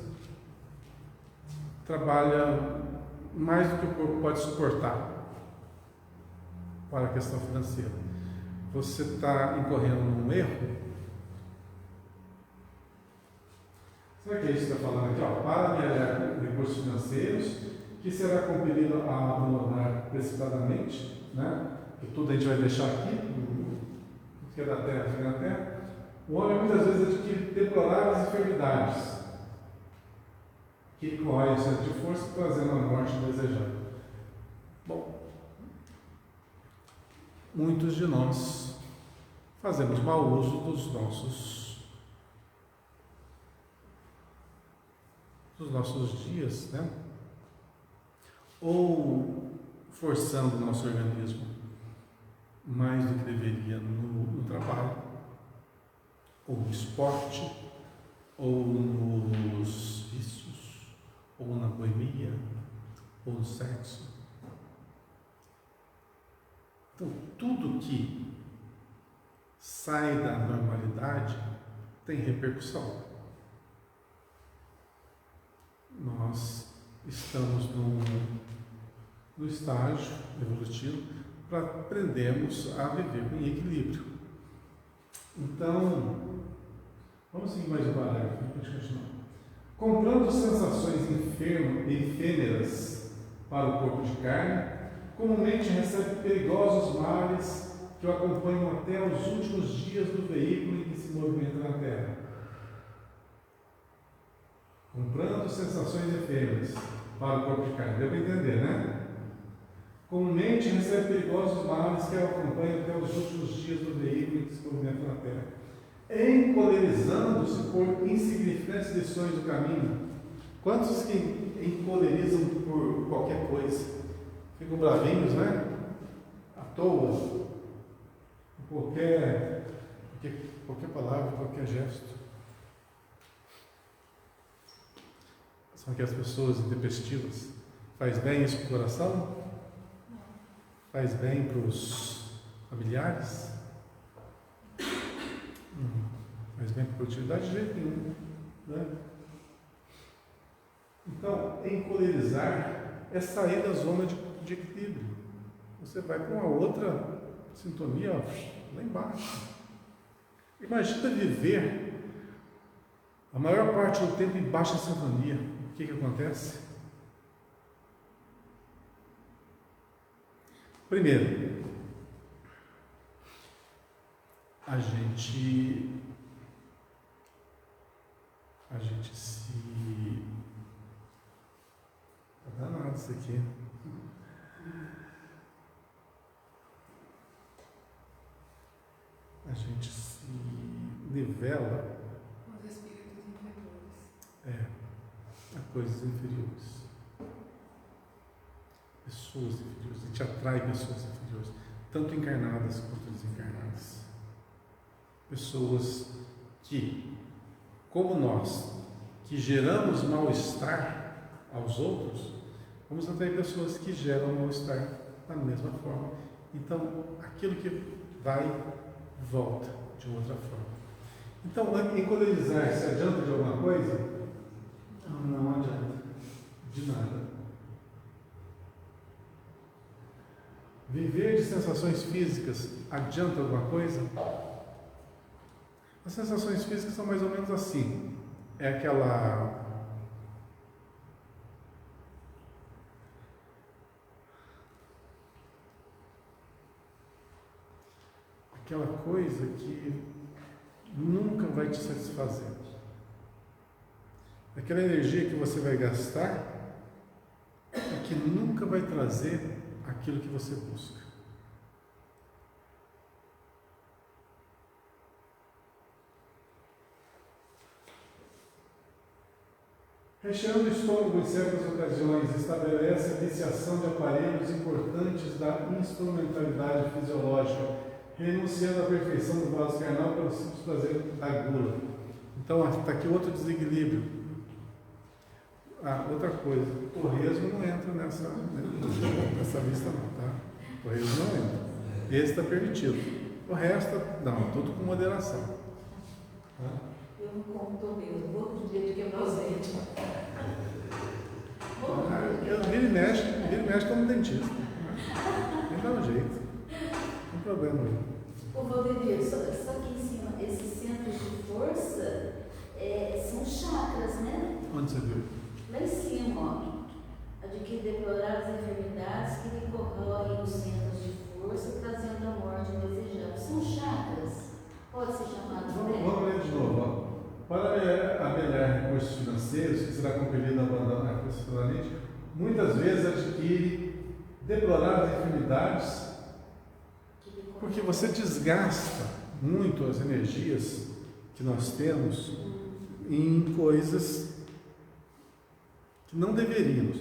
trabalha mais do que o corpo pode suportar para a questão financeira. Você está incorrendo num erro? Será que é isso que está falando aqui? Para amelhar recursos financeiros, que será compelido a abandonar precipitadamente, né? Que tudo a gente vai deixar aqui, o que é da terra, fica na terra. O homem muitas vezes adquire deploráveis enfermidades que corroem o centro de força, trazendo a morte indesejada. Bom, muitos de nós fazemos mau uso dos nossos dias, né? Ou forçando o nosso organismo mais do que deveria no trabalho, ou no esporte, ou nos vícios, ou na boemia, ou no sexo. Então, tudo que sai da normalidade tem repercussão. Nós estamos no estágio evolutivo para aprendermos a viver em equilíbrio. Então, vamos seguir mais um parágrafo, deixa eu continuar. Comprando sensações efêmeras para o corpo de carne, comumente recebe perigosos males que o acompanham até os últimos dias do veículo em que se movimenta na Terra. Comprando sensações efêmeras para o corpo de carne. Deu para entender, né? Comumente recebe perigosos males que o acompanham até os últimos dias do veículo em que se movimenta na Terra, encolerizando-se por insignificantes lições do caminho. Quantos que encolerizam por qualquer coisa? Ficam bravinhos, né? À toa. Qualquer palavra, qualquer gesto. São aquelas pessoas intempestivas. Faz bem isso para o coração? Faz bem para os familiares? Faz bem para a produtividade? De jeito nenhum. Né? Então, encolerizar é sair da zona de equilíbrio. Você vai para uma outra sintonia lá embaixo. Imagina viver a maior parte do tempo em baixa sintonia. O que acontece? Primeiro, a gente se... Tá danado isso aqui. A gente se nivela Os espíritos inferiores. A coisas inferiores. Pessoas inferiores. A gente atrai pessoas inferiores, tanto encarnadas quanto desencarnadas. Pessoas que, como nós, que geramos mal-estar aos outros, vamos atrair pessoas que geram mal-estar da mesma forma. Então, aquilo que vai, volta de outra forma. Então, encolerizar se adianta de alguma coisa? Não adianta. De nada. Viver de sensações físicas adianta alguma coisa? As sensações físicas são mais ou menos assim. É aquela coisa que nunca vai te satisfazer. Aquela energia que você vai gastar e que nunca vai trazer aquilo que você busca. Recheando o estômago em certas ocasiões, estabelece a viciação de aparelhos importantes da instrumentalidade fisiológica, renunciando à perfeição do vaso carnal pelo simples prazer da gula. Então, está aqui outro desequilíbrio. Outra coisa, o torresmo não entra nessa lista não, tá? O torresmo não entra. Esse está permitido. O resto, não, tudo com moderação. Tá? Eu não como torresmo, vou de dia de quebrar os dentes. Eu vira e mexe como dentista. Me dá um jeito. Não tem problema aí. Ô Valdemir, só que em cima, esses centros de força são chakras, né? Onde você viu? Lá em cima, ó. Adquire deploráveis enfermidades que lhe corroem os centros de força, trazendo a morte indesejada. São chakras. Pode ser chamado de. Vamos ler de novo. Ó. Para amelhar recursos financeiros, que será compelido a abandonar profissionalmente, muitas vezes adquire deploráveis enfermidades, porque você desgasta muito as energias que nós temos em coisas que não deveríamos.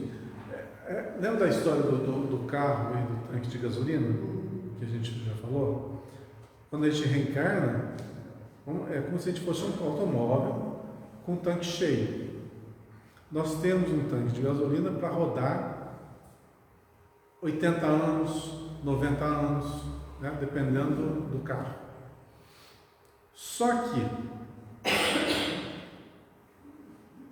Lembra da história do carro e do tanque de gasolina, que a gente já falou? Quando a gente reencarna, é como se a gente fosse um automóvel com um tanque cheio. Nós temos um tanque de gasolina para rodar 80 anos, 90 anos, né, dependendo do carro. Só que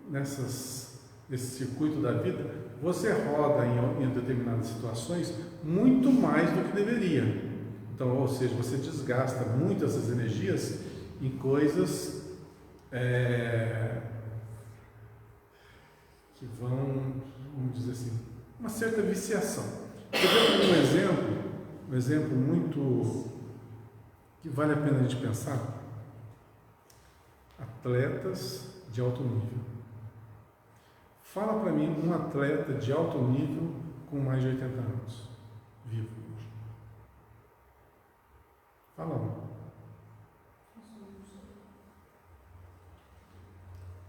nesse circuito da vida, você roda em determinadas situações muito mais do que deveria. Então, ou seja, você desgasta muito essas energias em coisas que vão, vamos dizer assim, uma certa viciação. Eu dou um exemplo muito que vale a pena a gente pensar. Atletas de alto nível. Fala para mim um atleta de alto nível com mais de 80 anos, vivo. Fala um.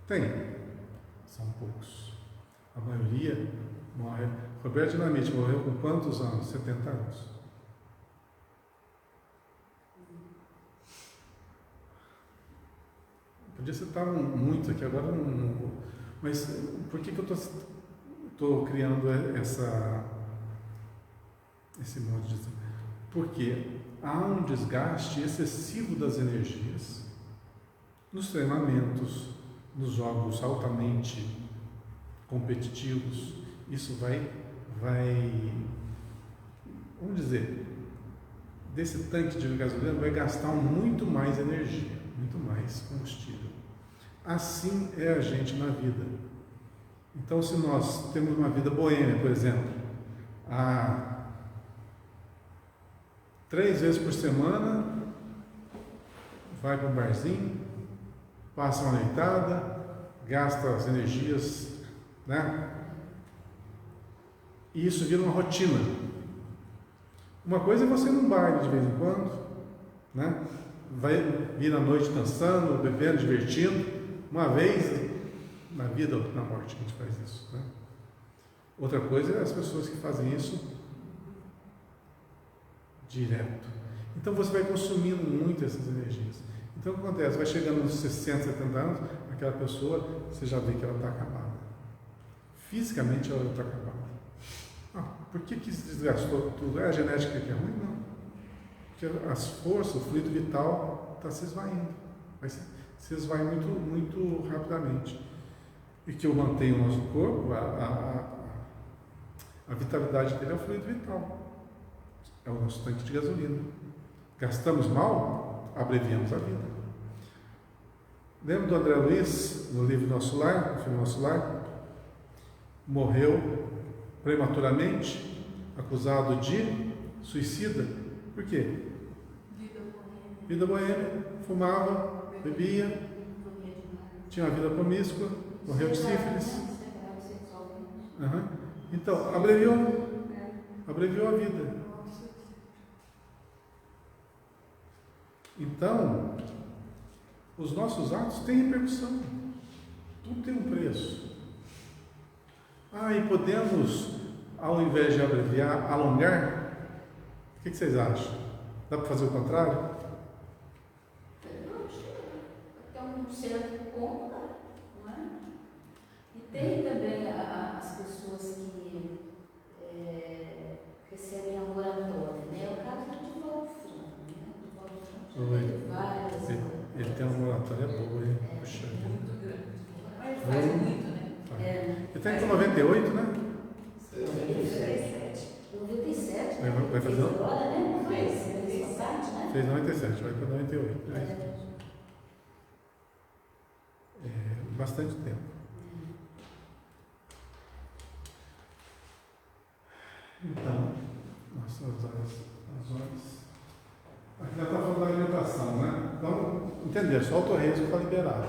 Tem. São poucos. A maioria morre. Roberto Dinamite morreu com quantos anos? 70 anos. Podia citar muito aqui, agora não vou. Mas por que eu estou criando esse modo de dizer? Porque há um desgaste excessivo das energias nos treinamentos, nos jogos altamente competitivos. Isso vai, vamos dizer, desse tanque de gasolina vai gastar muito mais energia, muito mais combustível. Assim é a gente na vida. Então, se nós temos uma vida boêmia, por exemplo, 3 vezes por semana, vai para um barzinho, passa uma noitada, gasta as energias, né? E isso vira uma rotina. Uma coisa é você ir num baile de vez em quando, né? Vai vir à noite dançando, bebendo, divertindo. Uma vez na vida ou na morte a gente faz isso, né? Outra coisa é as pessoas que fazem isso direto. Então você vai consumindo muito essas energias. Então o que acontece? Vai chegando nos 60, 70 anos, aquela pessoa, você já vê que ela está acabada. Fisicamente ela está acabada. Por que se desgastou tudo? É a genética que é ruim? Não. Porque as forças, o fluido vital está se esvaindo. Se esvai muito rapidamente. E que eu mantenho o nosso corpo, a vitalidade dele é o fluido vital. É o nosso tanque de gasolina. Gastamos mal, abreviamos a vida. Lembra do André Luiz, no livro Nosso Lar, no filme Nosso Lar? Morreu prematuramente, acusado de suicida. Por quê? Vida boêmia, fumava, bebia, tinha uma vida promíscua, morreu de sífilis. Então, abreviou a vida. Então, os nossos atos têm repercussão. Tudo tem um preço. E podemos, ao invés de abreviar, alongar? O que vocês acham? Dá para fazer o contrário? Até um certo ponto, não é? E tem também as pessoas que recebem a oratória, né? O caso do Divaldo Franco, né? O Divaldo Franco várias. Ele tem uma oratória boa, hein? Puxa. Muito grande. Mas ele faz muito, né? Ele está com 98, né? 97. Vai fazer? Agora, né? Não fez passagem, né? Fez 97, vai para 98. Bastante tempo. Então, nossas horas. Aqui já está falando da alimentação, né? Então, entender, só o torresmo está liberado.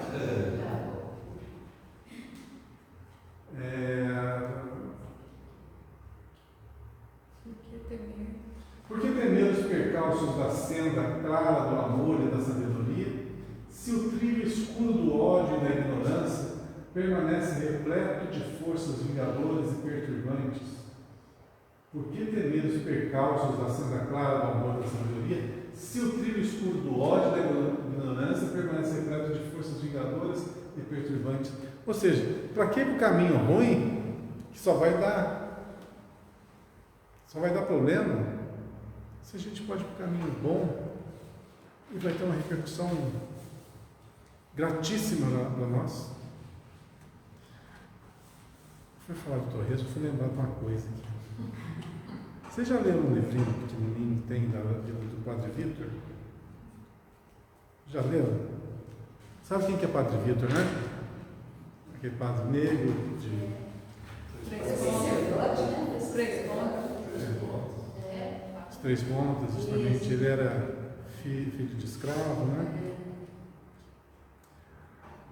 Por que temer os percalços da senda clara do amor e da sabedoria, se o trilho escuro do ódio e da ignorância permanece repleto de forças vingadoras e perturbantes? Por que temer os percalços da senda clara do amor e da sabedoria, se o trilho escuro do ódio e da ignorância permanece repleto de forças vingadoras e perturbantes? Ou seja, para que o caminho ruim, que só vai dar problema, se a gente pode ir para o caminho bom e vai ter uma repercussão gratíssima para nós. Fui falar do torresmo, fui lembrar de uma coisa aqui. Vocês já leram um livrinho pequenininho que tem da vida do Padre Vitor? Já leram? Sabe quem que é Padre Vitor, né? Aquele padre negro de... Os Três Pontas, justamente. Ele era filho de escravo, né?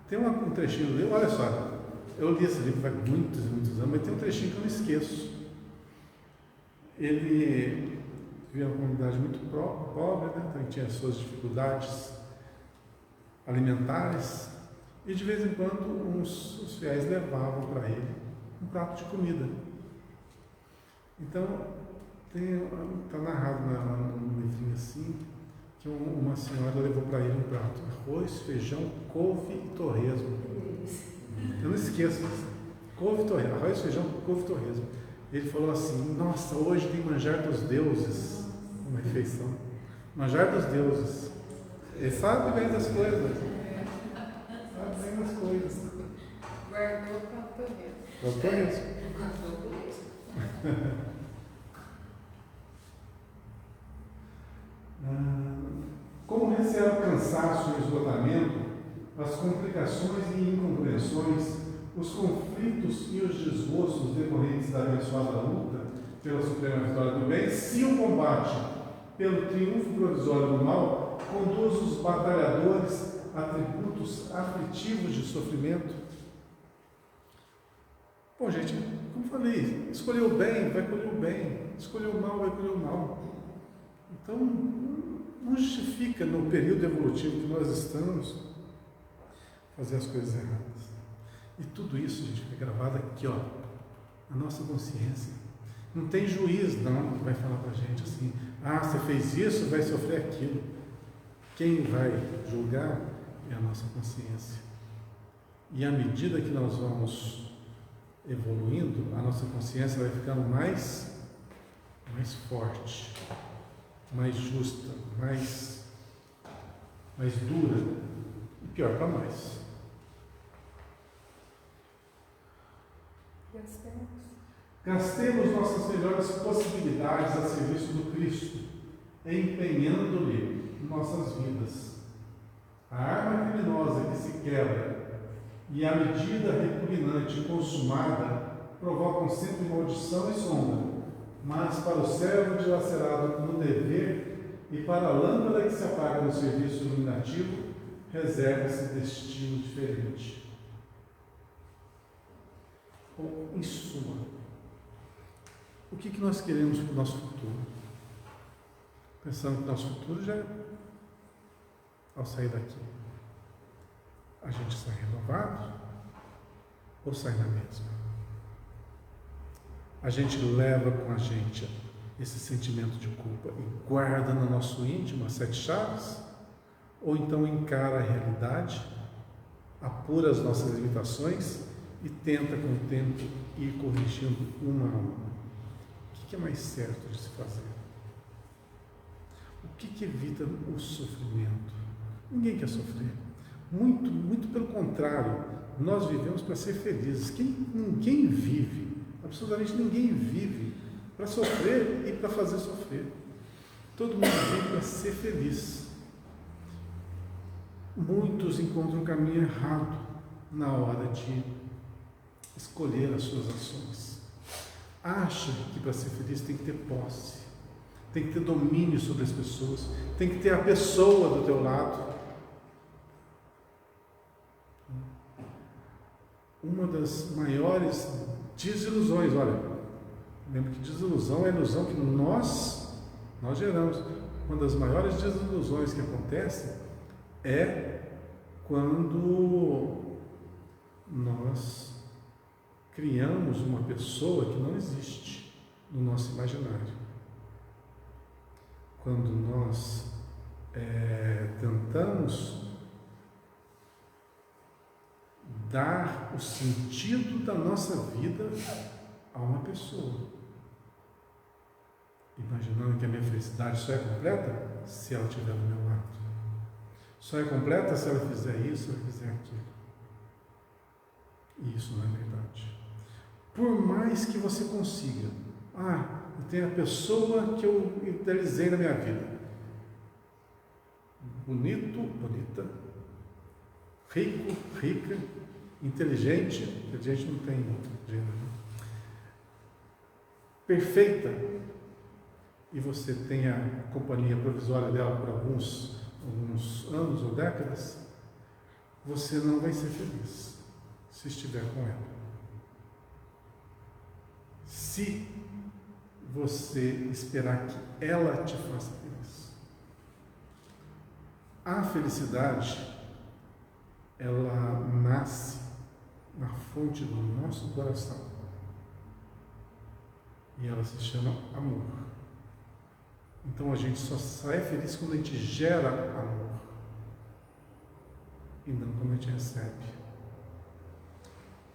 Tem um trechinho do livro, olha só, eu li esse livro há muitos anos, mas tem um trechinho que eu não esqueço. Ele vivia uma comunidade muito pobre, né? Então tinha suas dificuldades alimentares, e de vez em quando os fiéis levavam para ele um prato de comida. Então, está narrado no livrinho assim, que uma senhora levou para ele um prato: arroz, feijão, couve e torresmo. Eu não esqueço isso. Couve e torresmo, arroz, feijão, couve e torresmo. Ele falou assim: nossa, hoje tem manjar dos deuses, uma refeição. Manjar dos deuses. Ele sabe bem das coisas. Sabe bem das coisas. Guardou para o torresmo. Para o torresmo. Como recear o cansaço e o esgotamento, as complicações e incompreensões, os conflitos e os desgostos decorrentes da abençoada luta pela suprema vitória do bem, se o combate pelo triunfo provisório do mal conduz os batalhadores a tributos aflitivos de sofrimento? Bom, gente, como falei, escolheu o bem, vai colher o bem, escolheu o mal, vai colher o mal. Então, não justifica no período evolutivo que nós estamos fazer as coisas erradas. E tudo isso, gente, fica gravado aqui, ó, na nossa consciência. Não tem juiz, não, que vai falar pra gente assim: você fez isso, vai sofrer aquilo. Quem vai julgar é a nossa consciência. E à medida que nós vamos evoluindo, a nossa consciência vai ficando mais forte, mais justa, mais dura e pior para nós. Gastemos nossas melhores possibilidades a serviço do Cristo, empenhando-lhe nossas vidas. A arma criminosa que se quebra e a medida repugnante consumada provocam sempre maldição e sombra, mas para o servo dilacerado no dever e para a lâmpada que se apaga no serviço iluminativo, reserva-se destino diferente. Bom, em suma, o que nós queremos para o nosso futuro? Pensando que o nosso futuro já, ao sair daqui, a gente sai renovado ou sai na mesma? a gente leva com a gente esse sentimento de culpa e guarda no nosso íntimo as 7 chaves, ou então encara a realidade, apura as nossas limitações e tenta com o tempo ir corrigindo uma a uma. O que é mais certo de se fazer? O que evita o sofrimento? Ninguém quer sofrer. Muito pelo contrário, nós vivemos para ser felizes. Ninguém vive, absolutamente ninguém vive para sofrer e para fazer sofrer. Todo mundo vive para ser feliz. Muitos encontram um caminho errado na hora de escolher as suas ações. Acha que para ser feliz tem que ter posse, tem que ter domínio sobre as pessoas, tem que ter a pessoa do teu lado. Uma das maiores desilusões, olha, lembra que desilusão é a ilusão que nós geramos. Uma das maiores desilusões que acontece é quando nós criamos uma pessoa que não existe no nosso imaginário. Quando nós tentamos dar o sentido da nossa vida a uma pessoa, imaginando que a minha felicidade só é completa se ela estiver do meu lado, só é completa se ela fizer isso, se ela fizer aquilo. E isso não é verdade. Por mais que você consiga, eu tenho a pessoa que eu idealizei na minha vida, bonito, bonita, rico, rica, inteligente não tem gênero, perfeita, e você tem a companhia provisória dela por alguns anos ou décadas, você não vai ser feliz se estiver com ela. Se você esperar que ela te faça feliz. A felicidade, ela nasce na fonte do nosso coração. E ela se chama amor. Então a gente só é feliz quando a gente gera amor. E não quando a gente recebe.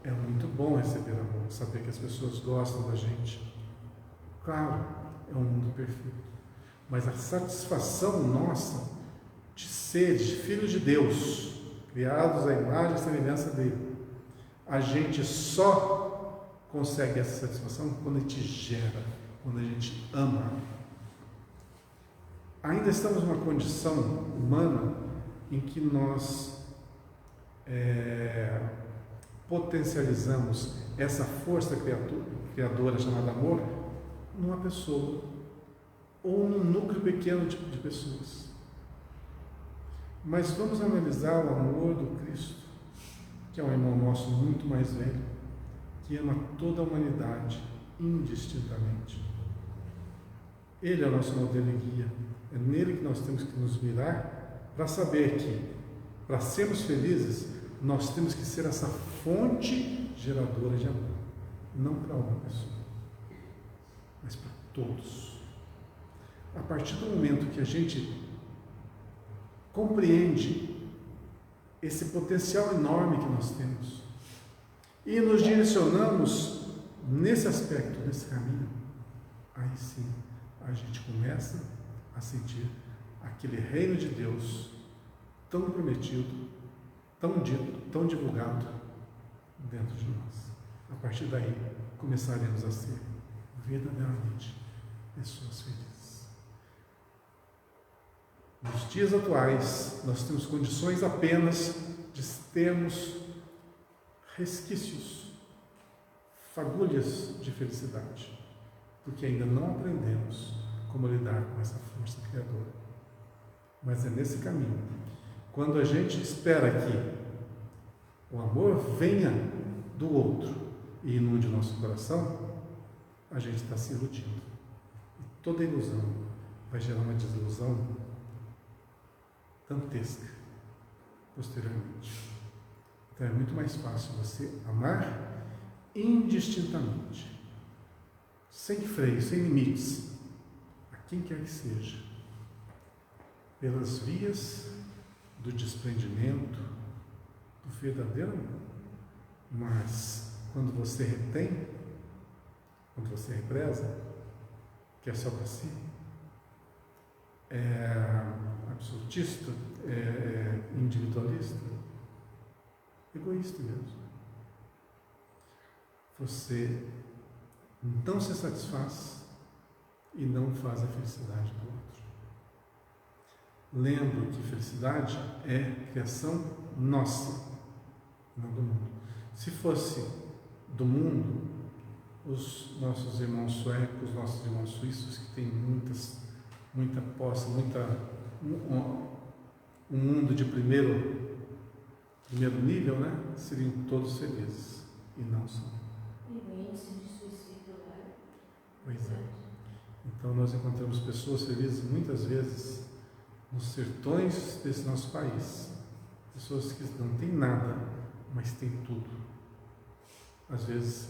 É muito bom receber amor, saber que as pessoas gostam da gente. Claro, é um mundo perfeito. Mas a satisfação nossa de ser filhos de Deus, criados à imagem e semelhança dele, a gente só consegue essa satisfação quando a gente gera, quando a gente ama. Ainda estamos numa condição humana em que nós potencializamos essa força criadora chamada amor numa pessoa ou num núcleo pequeno de pessoas. Mas vamos analisar o amor do Cristo, que é um irmão nosso muito mais velho, que ama toda a humanidade indistintamente. Ele é o nosso modelo e guia. É nele que nós temos que nos mirar para saber que, para sermos felizes, nós temos que ser essa fonte geradora de amor. Não para uma pessoa, mas para todos. A partir do momento que a gente compreende esse potencial enorme que nós temos e nos direcionamos nesse aspecto, nesse caminho, aí sim a gente começa a sentir aquele reino de Deus tão prometido, tão dito, tão divulgado dentro de nós. A partir daí começaremos a ser verdadeiramente pessoas felizes. Nos dias atuais, nós temos condições apenas de termos resquícios, fagulhas de felicidade, porque ainda não aprendemos como lidar com essa força criadora. Mas é nesse caminho, quando a gente espera que o amor venha do outro e inunde o nosso coração, a gente está se iludindo. E toda ilusão vai gerar uma desilusão dantesca posteriormente. Então é muito mais fácil você amar indistintamente sem freio, sem limites, a quem quer que seja, pelas vias do desprendimento, do verdadeiro amor. Mas quando você retém, quando você represa, que é só para si, é absolutista, é individualista, egoísta mesmo. Você não se satisfaz e não faz a felicidade do outro. Lembro que felicidade é criação nossa, não do mundo. Se fosse do mundo, os nossos irmãos suecos, nossos irmãos suíços, que têm muita posse, um mundo de primeiro nível, né? Seriam todos felizes, e não são. E o índice de suicídio lá. Pois é. Então nós encontramos pessoas felizes muitas vezes nos sertões desse nosso país. Pessoas que não têm nada, mas têm tudo. Às vezes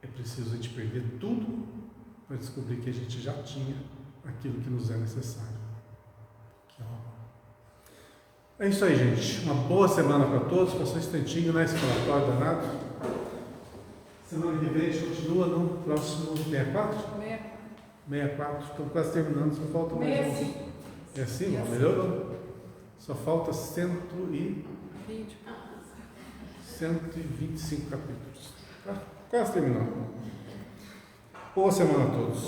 é preciso a gente perder tudo para descobrir que a gente já tinha aquilo que nos é necessário. É isso aí, gente. Uma boa semana para todos. Passou um instantinho, né? Esse relatório danado. Semana que vem a gente continua no próximo 64? 64. Estamos quase terminando, só falta mais um. É assim? Melhorou? Só falta 125 capítulos. Tá? Quase terminando. Boa semana a todos.